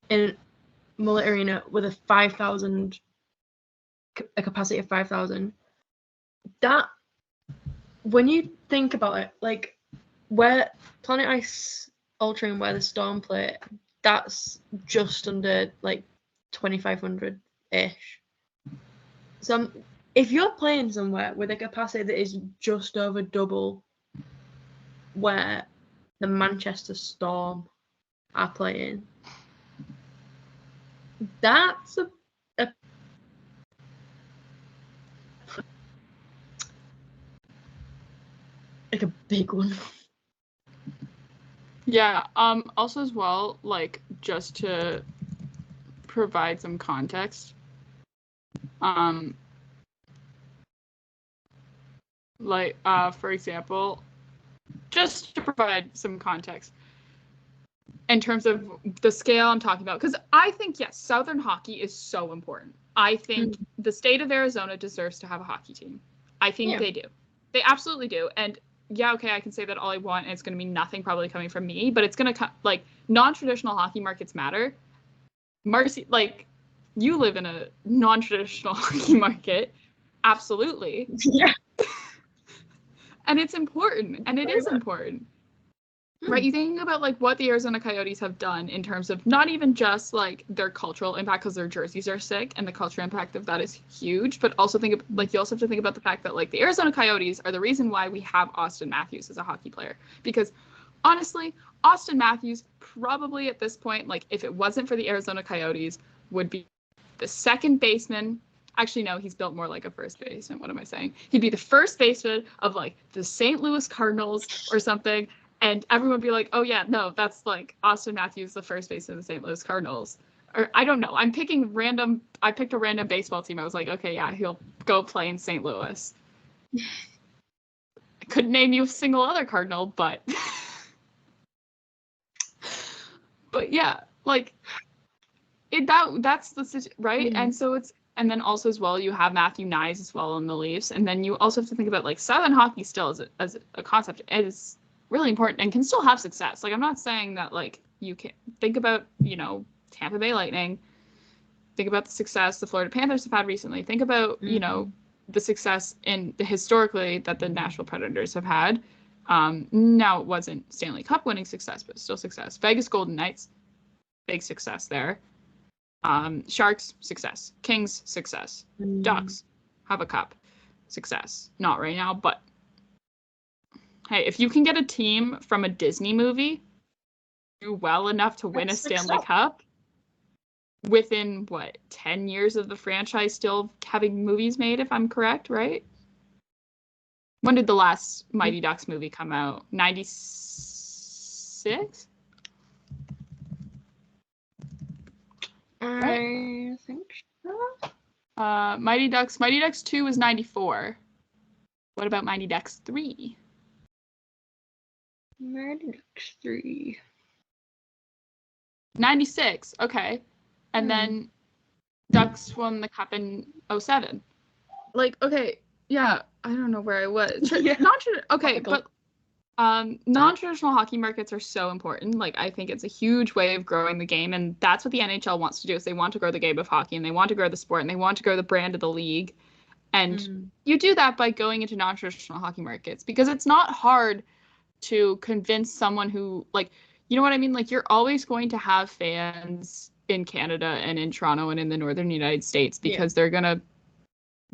in Mullet Arena with a capacity of 5,000, that, when you think about it, like, where Planet Ice Ultra and where the Storm play, that's just under, like, 2,500-ish. So if you're playing somewhere with a capacity that is just over double where the Manchester Storm are playing, that's a like a big one. Yeah, also as well, like, just to provide some context, like, for example, just to provide some context in terms of the scale I'm talking about, because I think, yes, Southern hockey is so important. I think the state of Arizona deserves to have a hockey team. I think they do. They absolutely do. And yeah, okay, I can say that all I want, and it's going to be nothing probably coming from me, but it's going to, like, non-traditional hockey markets matter. Marcie, like, you live in a non-traditional hockey market. Absolutely. Yeah. And it's important, and it is important. Right, you think about, like, what the Arizona Coyotes have done in terms of not even just, like, their cultural impact because their jerseys are sick and the cultural impact of that is huge, but also think of, like, you also have to think about the fact that, like, the Arizona Coyotes are the reason why we have Austin Matthews as a hockey player. Because, honestly, Austin Matthews probably at this point, like, if it wasn't for the Arizona Coyotes, would be the second baseman. Actually, no, he's built more like a first baseman. What am I saying? He'd be the first baseman of, like, the St. Louis Cardinals or something. And everyone would be like, oh, yeah, no, that's, like, Austin Matthews, the first baseman of the St. Louis Cardinals. Or, I don't know. I picked a random baseball team. I was like, okay, yeah, he'll go play in St. Louis. I couldn't name you a single other Cardinal, but... but, yeah, like... That's the right, and so it's, and then also as well you have Matthew Nyes as well in the Leafs, and then you also have to think about like Southern hockey still as a concept is really important and can still have success. Like I'm not saying that like you can't think about Tampa Bay Lightning, think about the success the Florida Panthers have had recently, think about the success in the historically that the Nashville Predators have had. Now it wasn't Stanley Cup winning success, but still success. Vegas Golden Knights, big success there. Sharks, success. Kings, success. Ducks, have a cup. Success. Not right now, but hey, if you can get a team from a Disney movie do well enough to win a Stanley Cup within, 10 years of the franchise still having movies made, if I'm correct, right? When did the last Mighty Ducks movie come out? 96? I think so. Mighty Ducks 2 was 94. What about Mighty Ducks 3? Mighty Ducks 3. 96, okay. And then Ducks won the cup in 07. Like, okay, yeah, I don't know where I was. Non-traditional hockey markets are so important. Like, I think it's a huge way of growing the game, and that's what the NHL wants to do, is they want to grow the game of hockey, and they want to grow the sport, and they want to grow the brand of the league. And you do that by going into non-traditional hockey markets, because it's not hard to convince someone who, like, you know what I mean? Like, you're always going to have fans in Canada and in Toronto and in the northern United States, because they're going to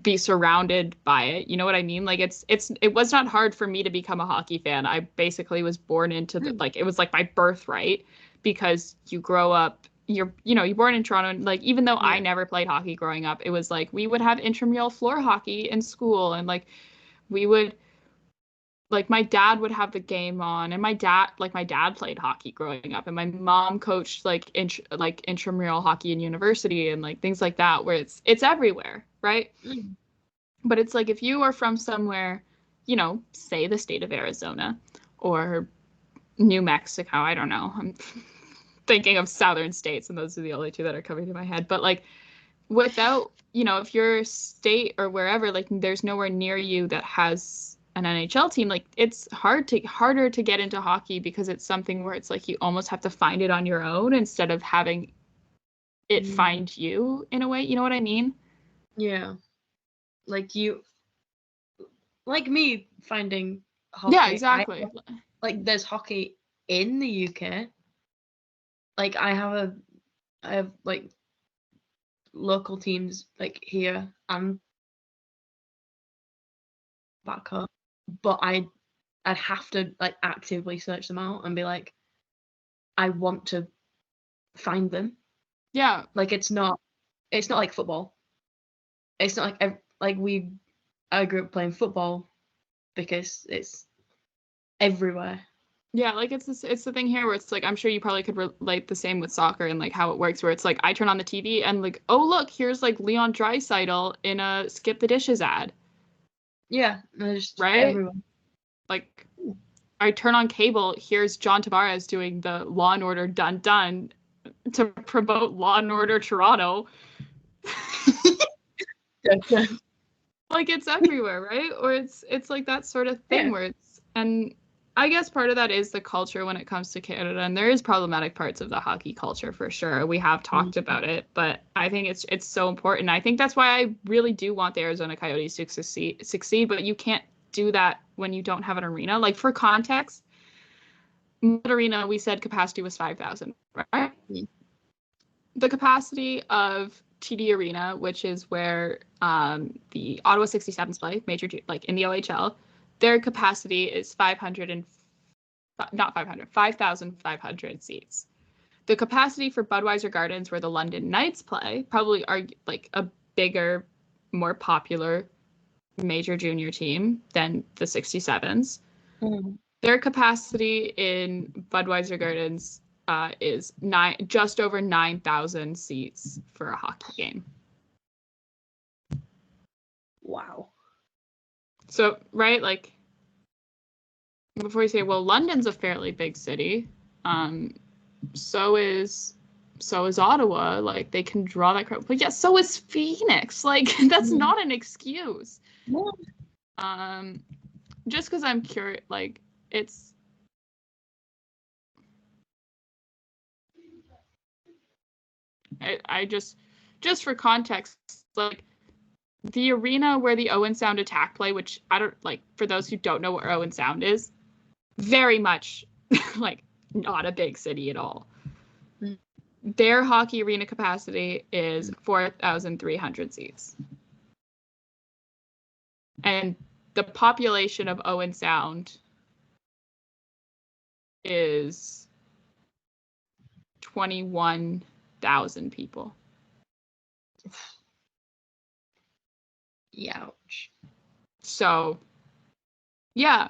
be surrounded by it. You know what I mean? Like, it was not hard for me to become a hockey fan. I basically was born into it was like my birthright, because you grow up, you're born in Toronto, and like, even though I never played hockey growing up, it was like we would have intramural floor hockey in school, and like we would, like, my dad would have the game on, and my dad played hockey growing up, and my mom coached like intramural hockey in university and like things like that, where it's everywhere, right? But it's like, if you are from somewhere, say the state of Arizona or New Mexico, I don't know, I'm thinking of southern states, and those are the only two that are coming to my head, but like, without, if your state or wherever, like, there's nowhere near you that has an NHL team, like, it's harder to get into hockey, because it's something where it's like you almost have to find it on your own instead of having it find you, in a way. You know what I mean? Yeah. Like me finding hockey. Yeah, exactly. There's hockey in the UK. Like, I have like local teams like here and back home, but I'd have to like actively search them out and be like, I want to find them. Yeah. Like, it's not like football. It's not like I grew up playing football because it's everywhere. Yeah, like, it's the thing here where it's like, I'm sure you probably could relate the same with soccer and like how it works, where it's like I turn on the TV and like, oh look, here's like Leon Draisaitl in a Skip the Dishes ad. Yeah, just right? Everywhere. Like, I turn on cable, here's John Tavares doing the Law and Order Dun Dun to promote Law and Order Toronto. Like, it's everywhere, right? Or it's like that sort of thing where it's, and I guess part of that is the culture when it comes to Canada, and there is problematic parts of the hockey culture for sure. We have talked about it, but I think it's so important. I think that's why I really do want the Arizona Coyotes to succeed, but you can't do that when you don't have an arena. Like, for context, arena, we said capacity was 5,000, right? The capacity of TD Arena, which is where the Ottawa 67s play, in the OHL, their capacity is 5,500 seats. The capacity for Budweiser Gardens, where the London Knights play, probably are like a bigger, more popular major junior team than the 67s. Their capacity in Budweiser Gardens is just over 9,000 seats for a hockey game. Wow. So, right, like, before you say, well, London's a fairly big city, so is so is Ottawa. Like, they can draw that crowd. But yeah, so is Phoenix. Like, that's not an excuse. Just because I'm curious, like, it's... I just for context, like, the arena where the Owen Sound attack play, which I don't, like, for those who don't know what Owen Sound is, very much, like, not a big city at all. Their hockey arena capacity is 4,300 seats. And the population of Owen Sound is 21,000 people. Ouch. So, yeah,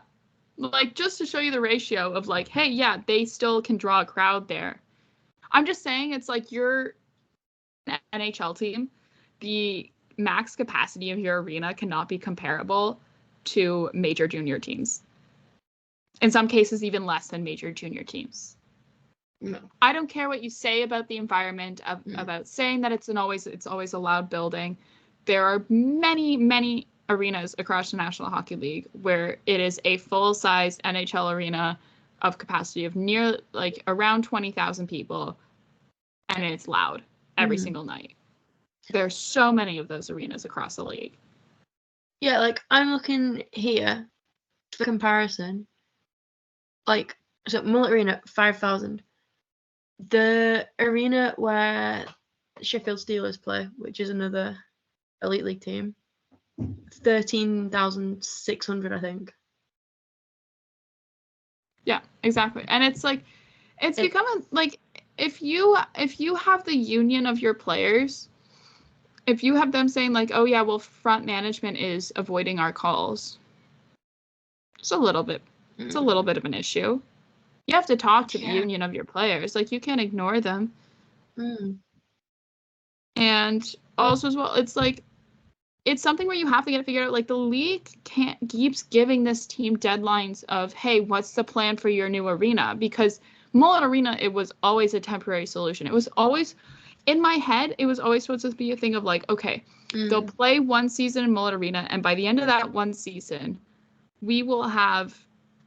like, just to show you the ratio of, like, hey, yeah, they still can draw a crowd there. I'm just saying, it's like, you're an NHL team, the max capacity of your arena cannot be comparable to major junior teams. In some cases, even less than major junior teams. No. I don't care what you say about the environment, about saying that it's always a loud building. There are many, many arenas across the National Hockey League where it is a full-sized NHL arena of capacity of near, like, around 20,000 people, and it's loud every single night. There's so many of those arenas across the league. Yeah, like, I'm looking here for comparison. Like, so Mullet Arena, 5,000. The arena where Sheffield Steelers play, which is another Elite League team, 13,600, I think. Yeah, exactly. And it's like, it's becoming, like, if you have the union of your players, if you have them saying, like, oh yeah, well, front management is avoiding our calls, it's a little bit of an issue. You have to talk to the union of your players. Like, you can't ignore them. And also as well, it's like, it's something where you have to get it figured out. Like, the league keeps giving this team deadlines of, hey, what's the plan for your new arena? Because Mullet Arena, it was always a temporary solution. It was always, in my head, it was always supposed to be a thing of, like, okay, they'll play one season in Mullet Arena, and by the end of that one season, we will have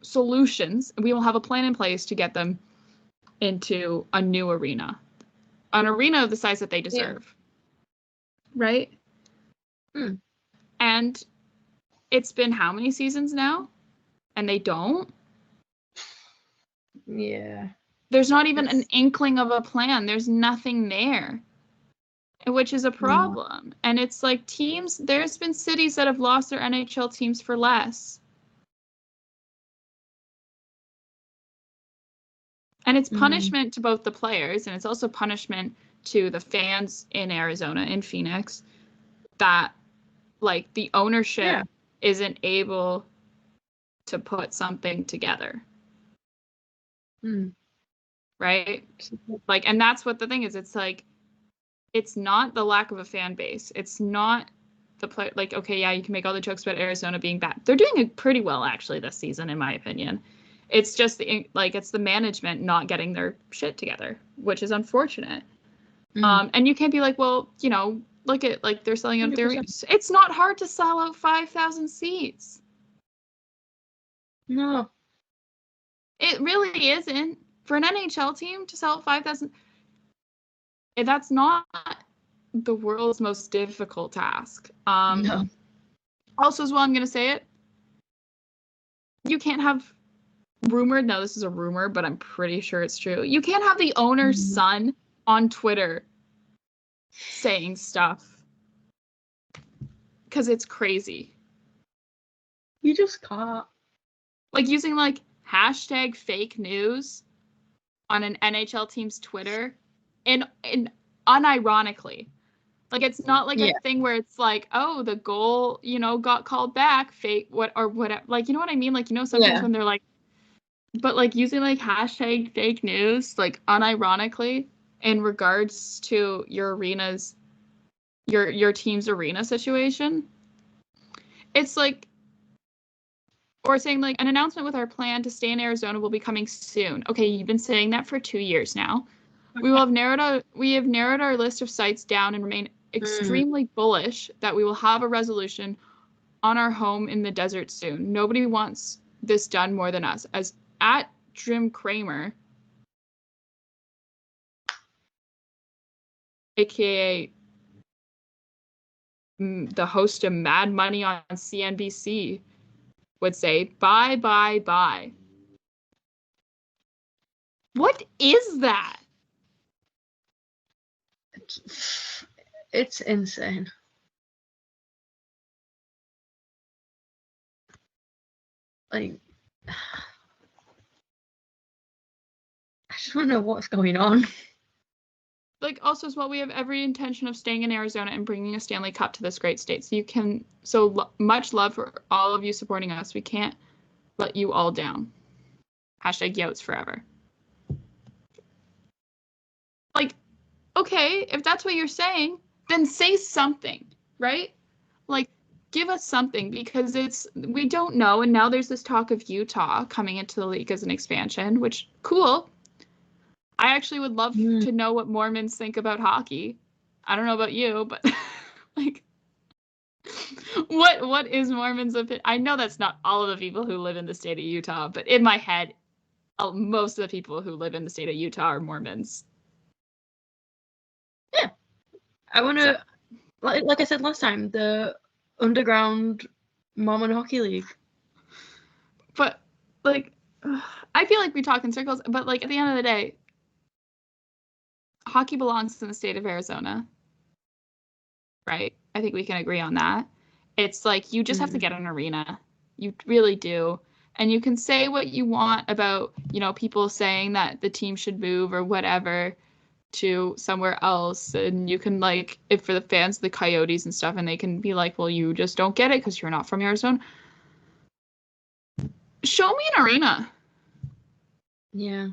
solutions. We will have a plan in place to get them into a new arena. An arena of the size that they deserve. Yeah. Right? And it's been how many seasons now? And they don't? Yeah. There's not even an inkling of a plan. There's nothing there, which is a problem. And it's like, teams, there's been cities that have lost their NHL teams for less. And it's punishment to both the players, and it's also punishment to the fans in Arizona, in Phoenix, that, like, the ownership isn't able to put something together. Right? Like, and that's what the thing is. It's like, it's not the lack of a fan base. It's not the play. Like, okay, yeah, you can make all the jokes about Arizona being bad. They're doing it pretty well, actually, this season, in my opinion. It's just it's the management not getting their shit together, which is unfortunate. And you can't be like, well, you know, look at, like, they're selling out their. It's not hard to sell out 5,000 seats. No. It really isn't. For an NHL team to sell out 5,000, that's not the world's most difficult task. No. Also, as well, I'm going to say it. You can't have rumored. Now, this is a rumor, but I'm pretty sure it's true. You can't have the owner's son on Twitter saying stuff, because it's crazy. You just can't. Like, using, like, hashtag fake news on an NHL team's Twitter, and unironically. Like, it's not like a thing where it's like, oh, the goal, you know, got called back, fake, what, or whatever. Like, you know what I mean? Like, you know, sometimes when they're like, but, like, using, like, hashtag fake news, like, unironically, in regards to your arena's, your team's arena situation, it's like, or saying, like, an announcement with our plan to stay in Arizona will be coming soon. Okay, you've been saying that for 2 years now. We have narrowed our list of sites down and remain extremely bullish that we will have a resolution on our home in the desert soon. Nobody wants this done more than us. As at Jim Kramer, aka the host of Mad Money on CNBC, would say, bye, bye, bye. What is that? It's insane. Like, I just don't know what's going on. Like, also as well, we have every intention of staying in Arizona and bringing a Stanley Cup to this great state. So much love for all of you supporting us. We can't let you all down. Hashtag Yotes forever. Like, okay, if that's what you're saying, then say something, right? Like, give us something, because we don't know. And now there's this talk of Utah coming into the league as an expansion, which, cool. I actually would love to know what Mormons think about hockey. I don't know about you, but like, what is Mormons' opinion? I know that's not all of the people who live in the state of Utah, but in my head, most of the people who live in the state of Utah are Mormons. Yeah. I want to, like I said last time, the underground Mormon Hockey League. But, like, I feel like we talk in circles, but, like, at the end of the day, hockey belongs in the state of Arizona, right? I think we can agree on that. It's like, you just have to get an arena. You really do. And you can say what you want about, people saying that the team should move or whatever to somewhere else. And you can, like, if for the fans of the Coyotes and stuff, and they can be like, well, you just don't get it because you're not from Arizona. Show me an arena. Yeah.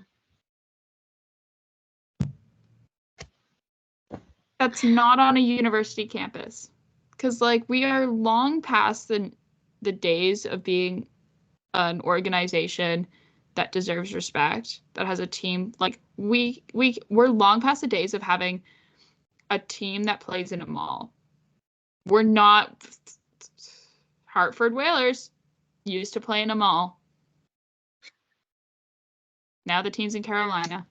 That's not on a university campus. Because, like, we are long past the days of being an organization that deserves respect, that has a team. Like, we're long past the days of having a team that plays in a mall. We're not. Hartford Whalers used to play in a mall. Now the team's in Carolina.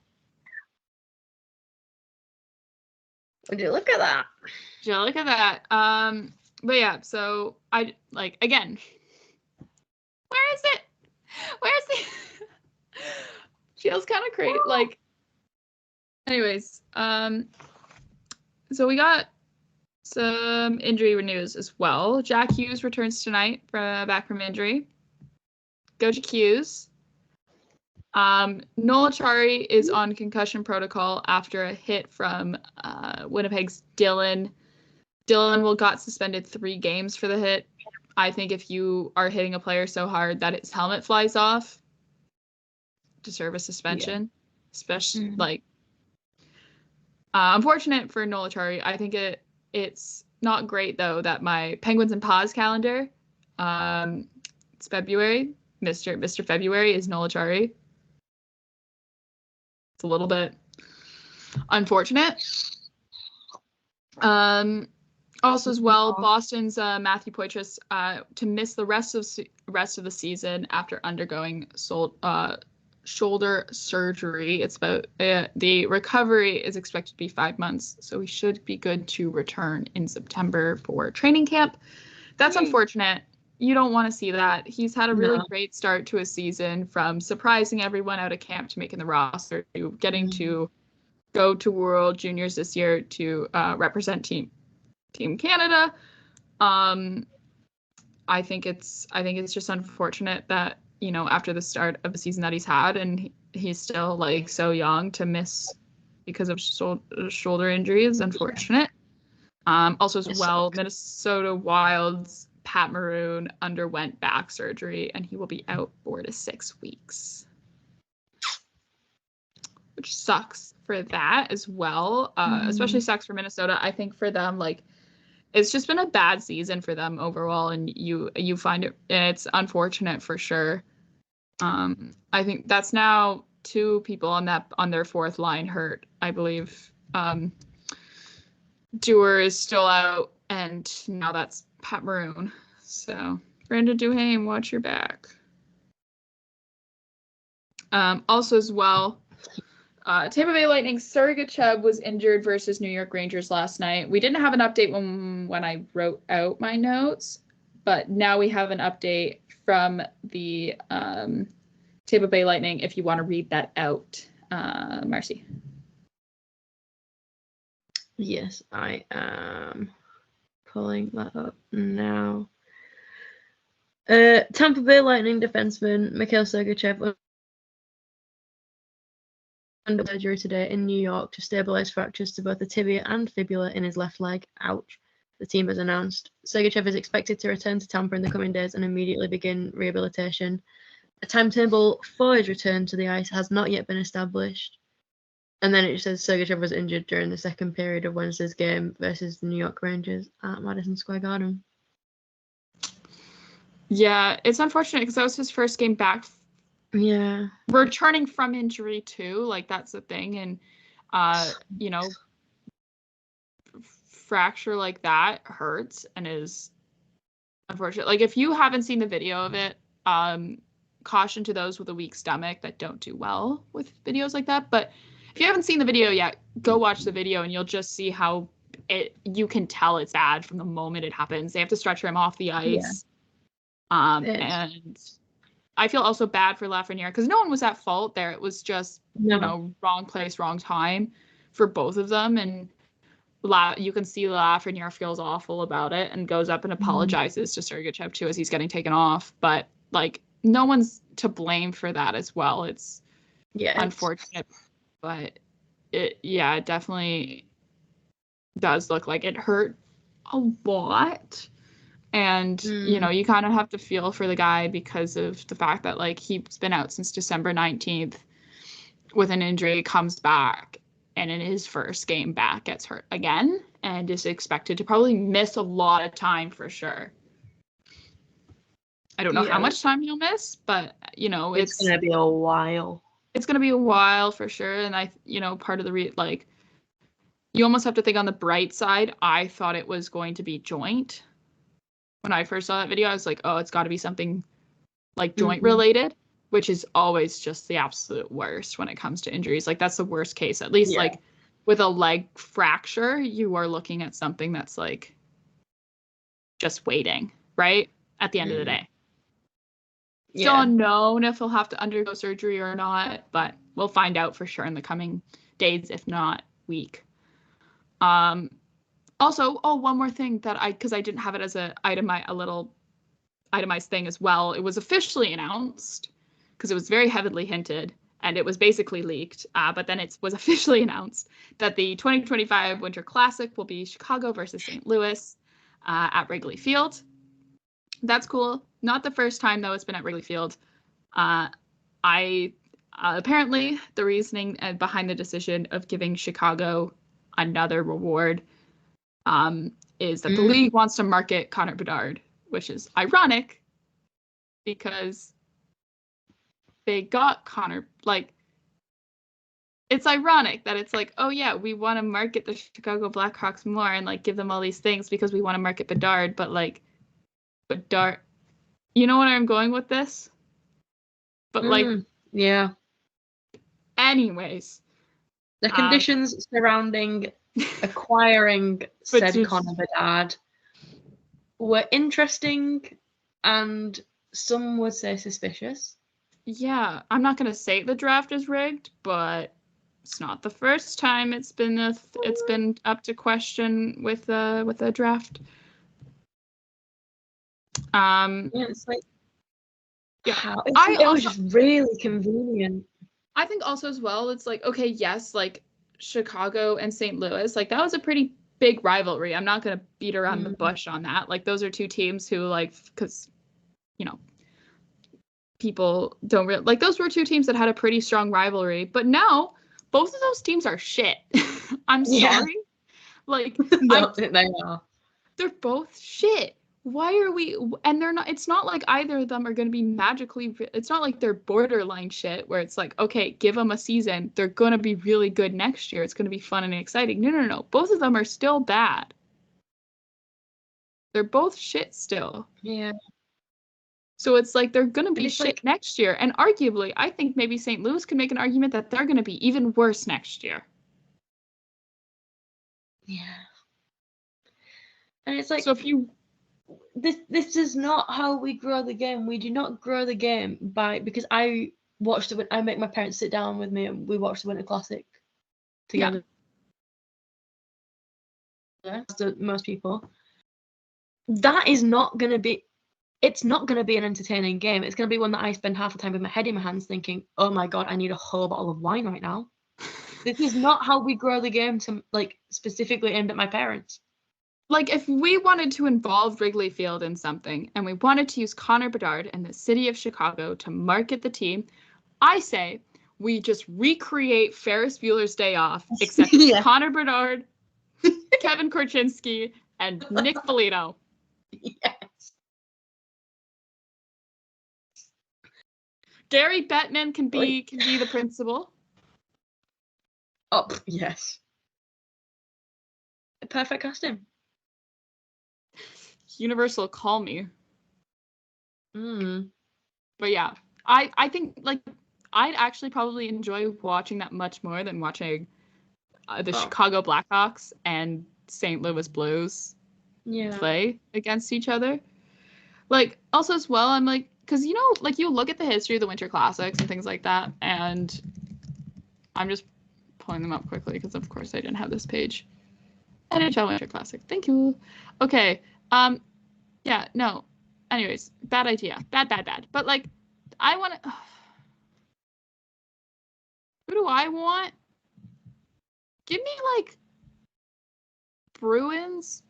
Would you look at that? Would you look at that? But yeah, so I, like, again, where is it? Where's the feels kind of crazy. Like, anyways, so we got some injury news as well. Jack Hughes returns tonight back from injury. Go to Hughes. Noel Acciari is on concussion protocol after a hit from Winnipeg's Dylan. Dylan got suspended 3 games for the hit. I think if you are hitting a player so hard that his helmet flies off, deserve a suspension. Yeah. Especially unfortunate for Noel Acciari. I think it's not great though that my Penguins and Paws calendar, it's February. Mr. February is Noel Acciari. It's a little bit unfortunate. Also as well, Boston's Matthew Poitras to miss the rest of the season after undergoing shoulder surgery. It's about the recovery is expected to be 5 months, so he should be good to return in September for training camp. That's unfortunate. You don't want to see that. He's had a really great start to a season, from surprising everyone out of camp to making the roster to getting to go to World Juniors this year to represent Team Canada. I think it's just unfortunate that, after the start of the season that he's had, and he's still like so young, to miss because of shoulder injury is unfortunate. Also as well, Minnesota Wild's Pat Maroon underwent back surgery, and he will be out 4 to 6 weeks, which sucks for that as well. Especially sucks for Minnesota. I think for them, like, it's just been a bad season for them overall, and you find it's unfortunate for sure. I think that's now 2 people on their 4th line hurt, I believe. Dewar is still out, and now that's Pat Maroon. So, Brandon Duhaime, watch your back. Also as well, Tampa Bay Lightning, Sergachev was injured versus New York Rangers last night. We didn't have an update when I wrote out my notes, but now we have an update from the Tampa Bay Lightning if you want to read that out, Marcie. Yes, I am pulling that up now. Tampa Bay Lightning defenseman Mikhail Sergachev underwent surgery today in New York to stabilize fractures to both the tibia and fibula in his left leg. Ouch, the team has announced. Sergachev is expected to return to Tampa in the coming days and immediately begin rehabilitation. A timetable for his return to the ice has not yet been established. And then it says Sergachev was injured during the second period of Wednesday's game versus the New York Rangers at Madison Square Garden. Yeah, it's unfortunate because that was his first game back. Yeah. Returning from injury too, like that's the thing. And, fracture like that hurts and is unfortunate. Like if you haven't seen the video of it, caution to those with a weak stomach that don't do well with videos like that. But if you haven't seen the video yet, go watch the video and you'll just see how you can tell it's bad from the moment it happens. They have to stretch him off the ice. Yeah. And I feel also bad for Lafreniere because no one was at fault there. It was just, wrong place, wrong time for both of them. And you can see Lafreniere feels awful about it and goes up and apologizes to Sergachev too as he's getting taken off. But like, no one's to blame for that as well. It's unfortunate, but it definitely does look like it hurt a lot. And, you kind of have to feel for the guy because of the fact that, like, he's been out since December 19th with an injury, comes back, and in his first game back gets hurt again and is expected to probably miss a lot of time for sure. I don't know how much time he'll miss, but, it's going to be a while. It's going to be a while for sure. And part of the, you almost have to think on the bright side. I thought it was going to be joint. When I first saw that video, I was like, oh, it's got to be something like joint related, which is always just the absolute worst when it comes to injuries. Like that's the worst case, at least like with a leg fracture, you are looking at something that's like just waiting, right? At the end of the day. Still unknown if he'll have to undergo surgery or not, but we'll find out for sure in the coming days, if not week. Also, one more thing that because I didn't have it as a little itemized thing as well. It was officially announced because it was very heavily hinted and it was basically leaked. But then it was officially announced that the 2025 Winter Classic will be Chicago versus St. Louis at Wrigley Field. That's cool. Not the first time though it's been at Wrigley Field. Apparently the reasoning behind the decision of giving Chicago another reward is that the league wants to market Connor Bedard, which is ironic because they got Connor. Like, it's ironic that it's like, oh yeah, we want to market the Chicago Blackhawks more and like give them all these things because we want to market Bedard, but like Bedard, you know what I'm going with this? But anyways, the conditions surrounding acquiring said Connor Bedard were interesting and some would say suspicious. Yeah, I'm not going to say the draft is rigged, but it's not the first time it's been up to question with a draft. It's like it was just really convenient. I think also as well, it's like, okay, yes, like Chicago and St. Louis, like that was a pretty big rivalry. I'm not going to beat around the bush on that. Like those are two teams who because people don't really like, those were two teams that had a pretty strong rivalry, but now both of those teams are shit. I'm sorry. Like they are. They're both shit. why are we, and they're not, it's not like either of them are going to be magically, it's not like they're borderline shit where it's like, okay, give them a season. They're going to be really good next year. It's going to be fun and exciting. No. Both of them are still bad. They're both shit still. Yeah. So it's like they're going to be it's shit like- next year. And arguably, I think maybe St. Louis can make an argument that they're going to be even worse next year. Yeah. And it's like, So if you, this is not how we grow the game. We do not grow the game because I watched it. I make my parents sit down with me and we watch the Winter Classic together. As do most people. That is not going to be. It's not going to be an entertaining game. It's going to be one that I spend half the time with my head in my hands thinking, oh my God, I need a whole bottle of wine right now. This is not how we grow the game to like specifically aimed at my parents. like, if we wanted to involve Wrigley Field in something and we wanted to use Connor Bedard and the city of Chicago to market the team, I say we just recreate Ferris Bueller's Day Off, except Yeah. Connor Bedard, Kevin Korchinski, and Nick Foligno. Yes. Gary Bettman can be the principal. Oh, yes. Perfect casting. Universal, call me. Mm. But yeah, I think like I'd actually probably enjoy watching that much more than watching the Chicago Blackhawks and St. Louis Blues play against each other. Like, also as well, I'm like, because, you know, like, you look at the history of the Winter Classics and things like that, and I'm just pulling them up quickly because, of course, I didn't have this page. NHL Winter Classic. Thank you. Okay. Yeah, no. Anyways, bad idea. Bad. But, like, I want to... Who do I want? Give me, like, Bruins.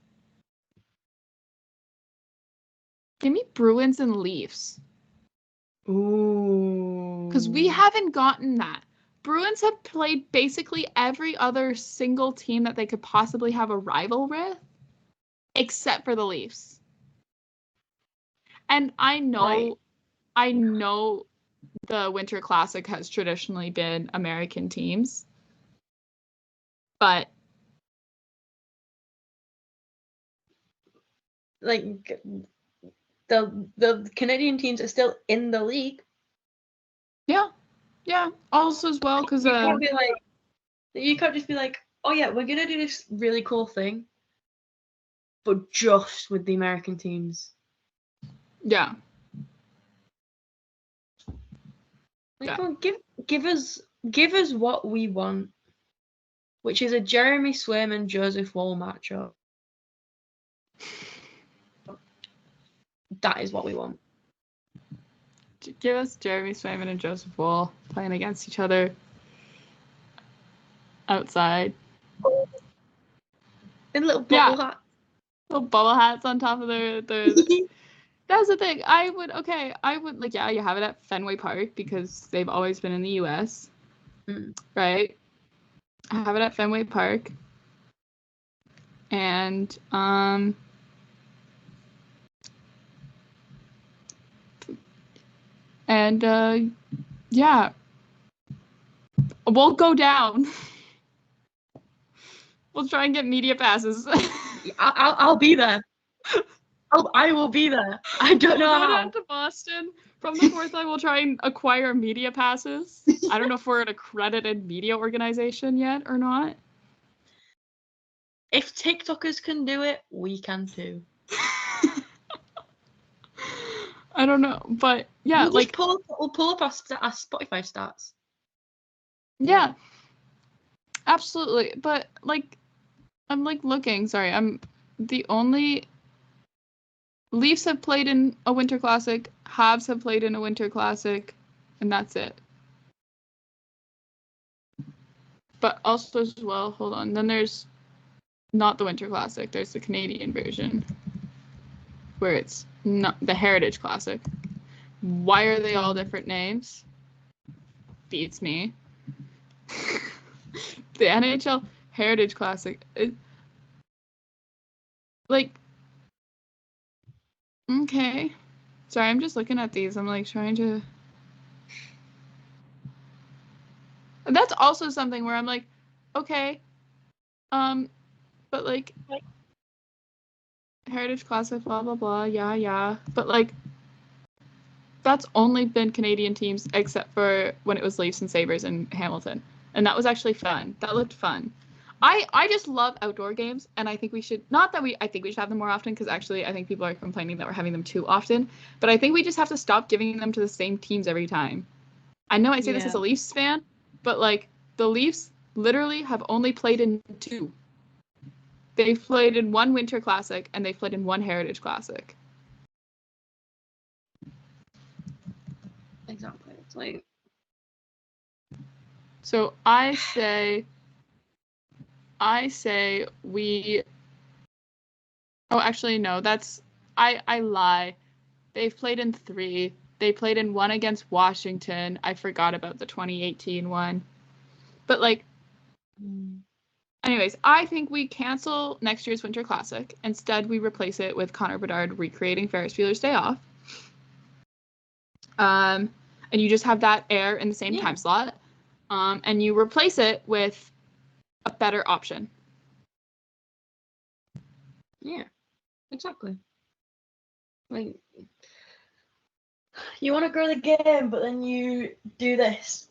Give me Bruins and Leafs. Ooh. Because we haven't gotten that. Bruins have played basically every other single team that they could possibly have a rival with, except for the Leafs. And I know the Winter Classic has traditionally been American teams, but like the Canadian teams are still in the league. Yeah. Also as well, because you can't just be like, oh yeah, we're gonna do this really cool thing, but just with the American teams. Yeah. Like, come on, give us what we want, which is a Jeremy Swayman Joseph Wall matchup. That is what we want. Give us Jeremy Swayman and Joseph Woll playing against each other outside. In little bubble hats. Little bubble hats on top of their That's the thing. I would like, yeah, you have it at Fenway Park because they've always been in the US. Right? I have it at Fenway Park. And yeah. We'll go down. We'll try and get media passes. I'll be there. I will be there. I don't know how. Down to Boston from the 4th. I will try and acquire media passes. I don't know if we're an accredited media organization yet or not. If TikTokers can do it, we can too. I don't know, but yeah, we'll pull up our Spotify stats. Yeah, absolutely. But like, I'm like looking. Sorry, I'm the only. Leafs have played in a Winter Classic. Habs have played in a Winter Classic, and that's it. But also as well, hold on. Then there's not the Winter Classic. There's the Canadian version, where it's not the Heritage Classic. Why are they all different names? Beats me. The NHL Heritage Classic. Like, Okay. Sorry, I'm just looking at these. I'm like trying to. That's also something where I'm like, okay, but like Heritage Classic, blah blah blah, yeah, but like that's only been Canadian teams except for when it was Leafs and Sabres in Hamilton, and that was actually fun. That looked fun. I just love outdoor games, and I think we should I think we should have them more often, because actually I think people are complaining that we're having them too often, but I think we just have to stop giving them to the same teams every time. I know I say this as a Leafs fan, but like the Leafs literally have only played in 2. They've played in 1 Winter Classic and they've played in 1 Heritage Classic. Exactly. It's like. So I say we. Oh, actually no. I lie. They've played in 3. They played in 1 against Washington. I forgot about the 2018 one. But like. Anyways, I think we cancel next year's Winter Classic. Instead, we replace it with Connor Bedard recreating Ferris Bueller's Day Off. And you just have that air in the same time slot. And you replace it with a better option. Yeah, exactly. Like, you want to grow the game, but then you do this.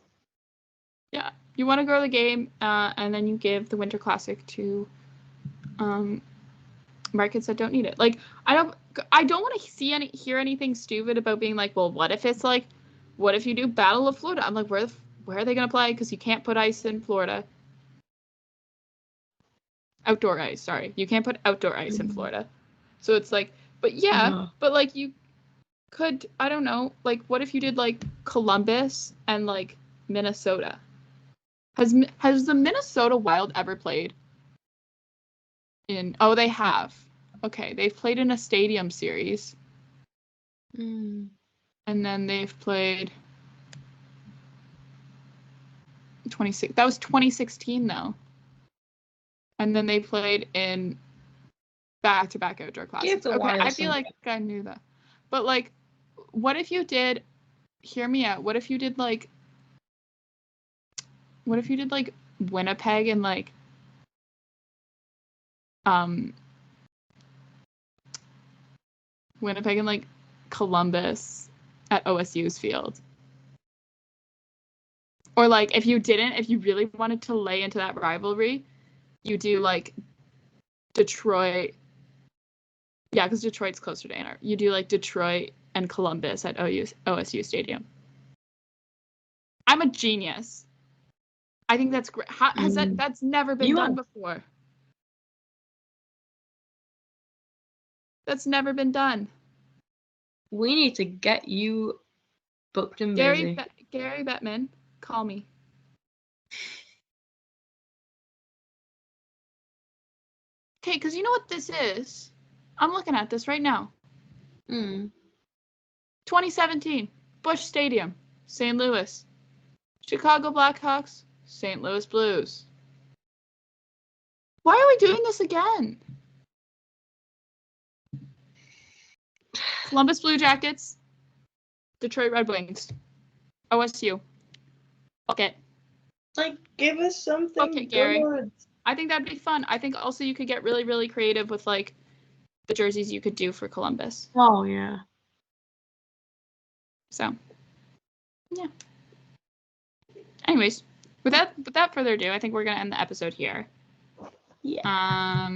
Yeah, you want to grow the game, and then you give the Winter Classic to markets that don't need it. Like, I don't want to hear anything stupid about being like, well, what if you do Battle of Florida? I'm like, where are they gonna play? Because you can't put ice in Florida. Outdoor ice, sorry. You can't put outdoor ice in Florida. So it's like, but yeah, but like you could, I don't know, like what if you did like Columbus and like Minnesota? Has the Minnesota Wild ever played in? Oh, they have. Okay, they've played in a stadium series. And then they've played 26. That was 2016 though. And then they played in back-to-back outdoor classes. Okay, I feel like I knew that. But like, what if you did? Hear me out. What if you did like Winnipeg and like Winnipeg and like Columbus at OSU's field? Or like if you really wanted to lay into that rivalry, you do like Detroit. Yeah, because Detroit's closer to Ann Arbor. You do like Detroit and Columbus at OSU Stadium. I'm a genius. I think that's great. That's never been done before. That's never been done. We need to get you booked and busy. busy. Gary Bettman, call me. Okay, because you know what this is? I'm looking at this right now. 2017, Busch Stadium, St. Louis. Chicago Blackhawks, St. Louis Blues. Why are we doing this again? Columbus Blue Jackets, Detroit Red Wings, OSU. Okay. Like, give us something. Okay, Gary. Good. I think that'd be fun. I think also you could get really, really creative with like the jerseys you could do for Columbus. Oh yeah. So, yeah. Anyways, without further ado, I think we're gonna end the episode here. Yeah.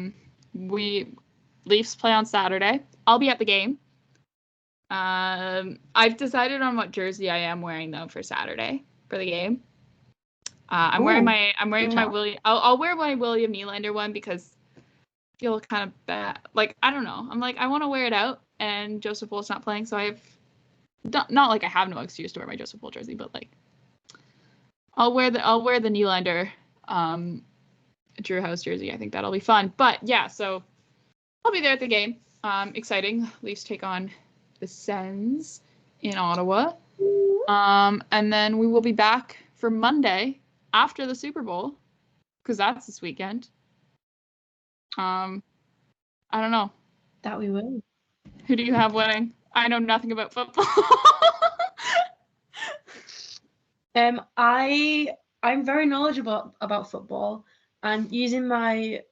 Leafs play on Saturday. I'll be at the game. I've decided on what jersey I am wearing though for Saturday for the game. I'm wearing my William. I'll wear my William Nylander one because I feel kind of bad. Like I don't know. I'm like I want to wear it out, and Joseph Wool's not playing, so I've not like I have no excuse to wear my Joseph Wool jersey, but like I'll wear the Nylander Drew House jersey. I think that'll be fun. But yeah, so I'll be there at the game. Exciting. Leafs take on the Sens in Ottawa. And then we will be back for Monday after the Super Bowl, because that's this weekend. I don't know. That we will. Who do you have winning? I know nothing about football. I'm very knowledgeable about football, and using my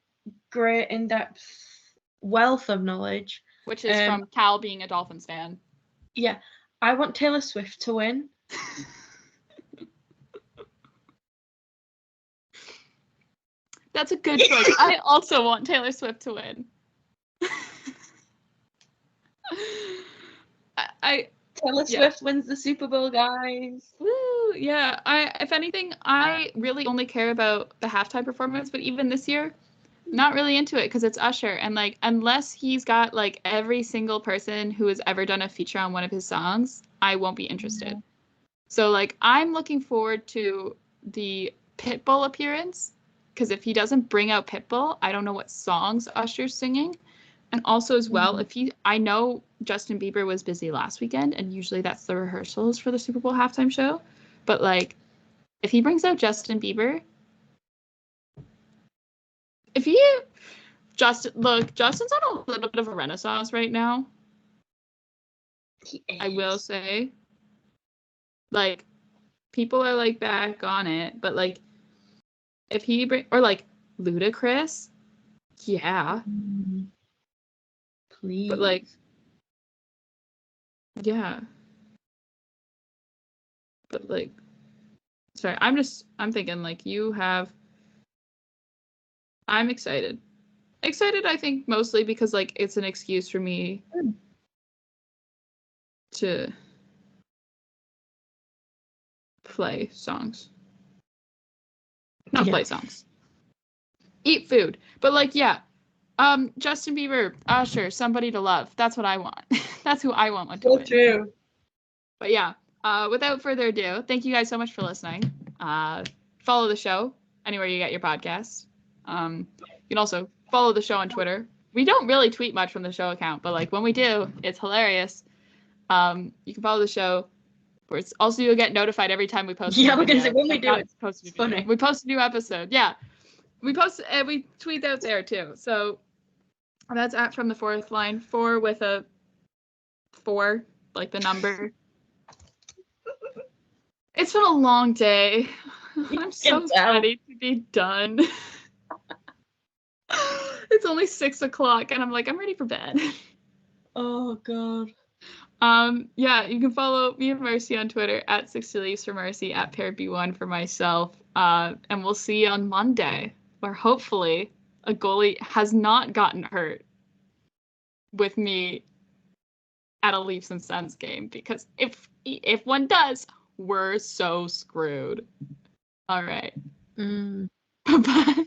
great in-depth wealth of knowledge, which is from Cal being a Dolphins fan. Yeah, I want Taylor Swift to win. That's a good choice. I also want Taylor Swift to win. Taylor Swift wins the Super Bowl, guys. Woo! Yeah. If anything, I really only care about the halftime performance, but even this year, not really into it because it's Usher, and like unless he's got like every single person who has ever done a feature on one of his songs, I won't be interested. Yeah. So like I'm looking forward to the Pitbull appearance, because if he doesn't bring out Pitbull, I don't know what songs Usher's singing. And also as well, I know Justin Bieber was busy last weekend, and usually that's the rehearsals for the Super Bowl halftime show. But like, if he brings out Justin Bieber, Justin's on a little bit of a renaissance right now. I will say, like, people are like back on it, but like, if he or like Ludacris, yeah. Please. But like, yeah. But like, sorry, I'm thinking like I'm excited. Excited, I think, mostly because like it's an excuse for me to play songs. Not play songs. Eat food. But like, yeah. Justin Bieber, Usher, Somebody to Love. That's what I want. That's who I want to win. True. But yeah, without further ado, thank you guys so much for listening. Follow the show anywhere you get your podcasts. You can also follow the show on Twitter. We don't really tweet much from the show account, but like when we do, it's hilarious. You can follow the show. Also, you'll get notified every time we post. Yeah, we're gonna say when we do it. It's funny. We post a new episode. Yeah, we tweet out there too. So that's at From the Fourth Line, 4 with a 4, like the number. It's been a long day. I'm so ready to be done. It's only 6:00 and I'm like, I'm ready for bed. Oh god. Yeah, you can follow me and Marcie on Twitter at 60 Leaves for Marcie, at PairB1 for myself. And we'll see you on Monday, where hopefully a goalie has not gotten hurt with me at a Leafs and Sens game, because if one does, we're so screwed. All right. Bye-bye.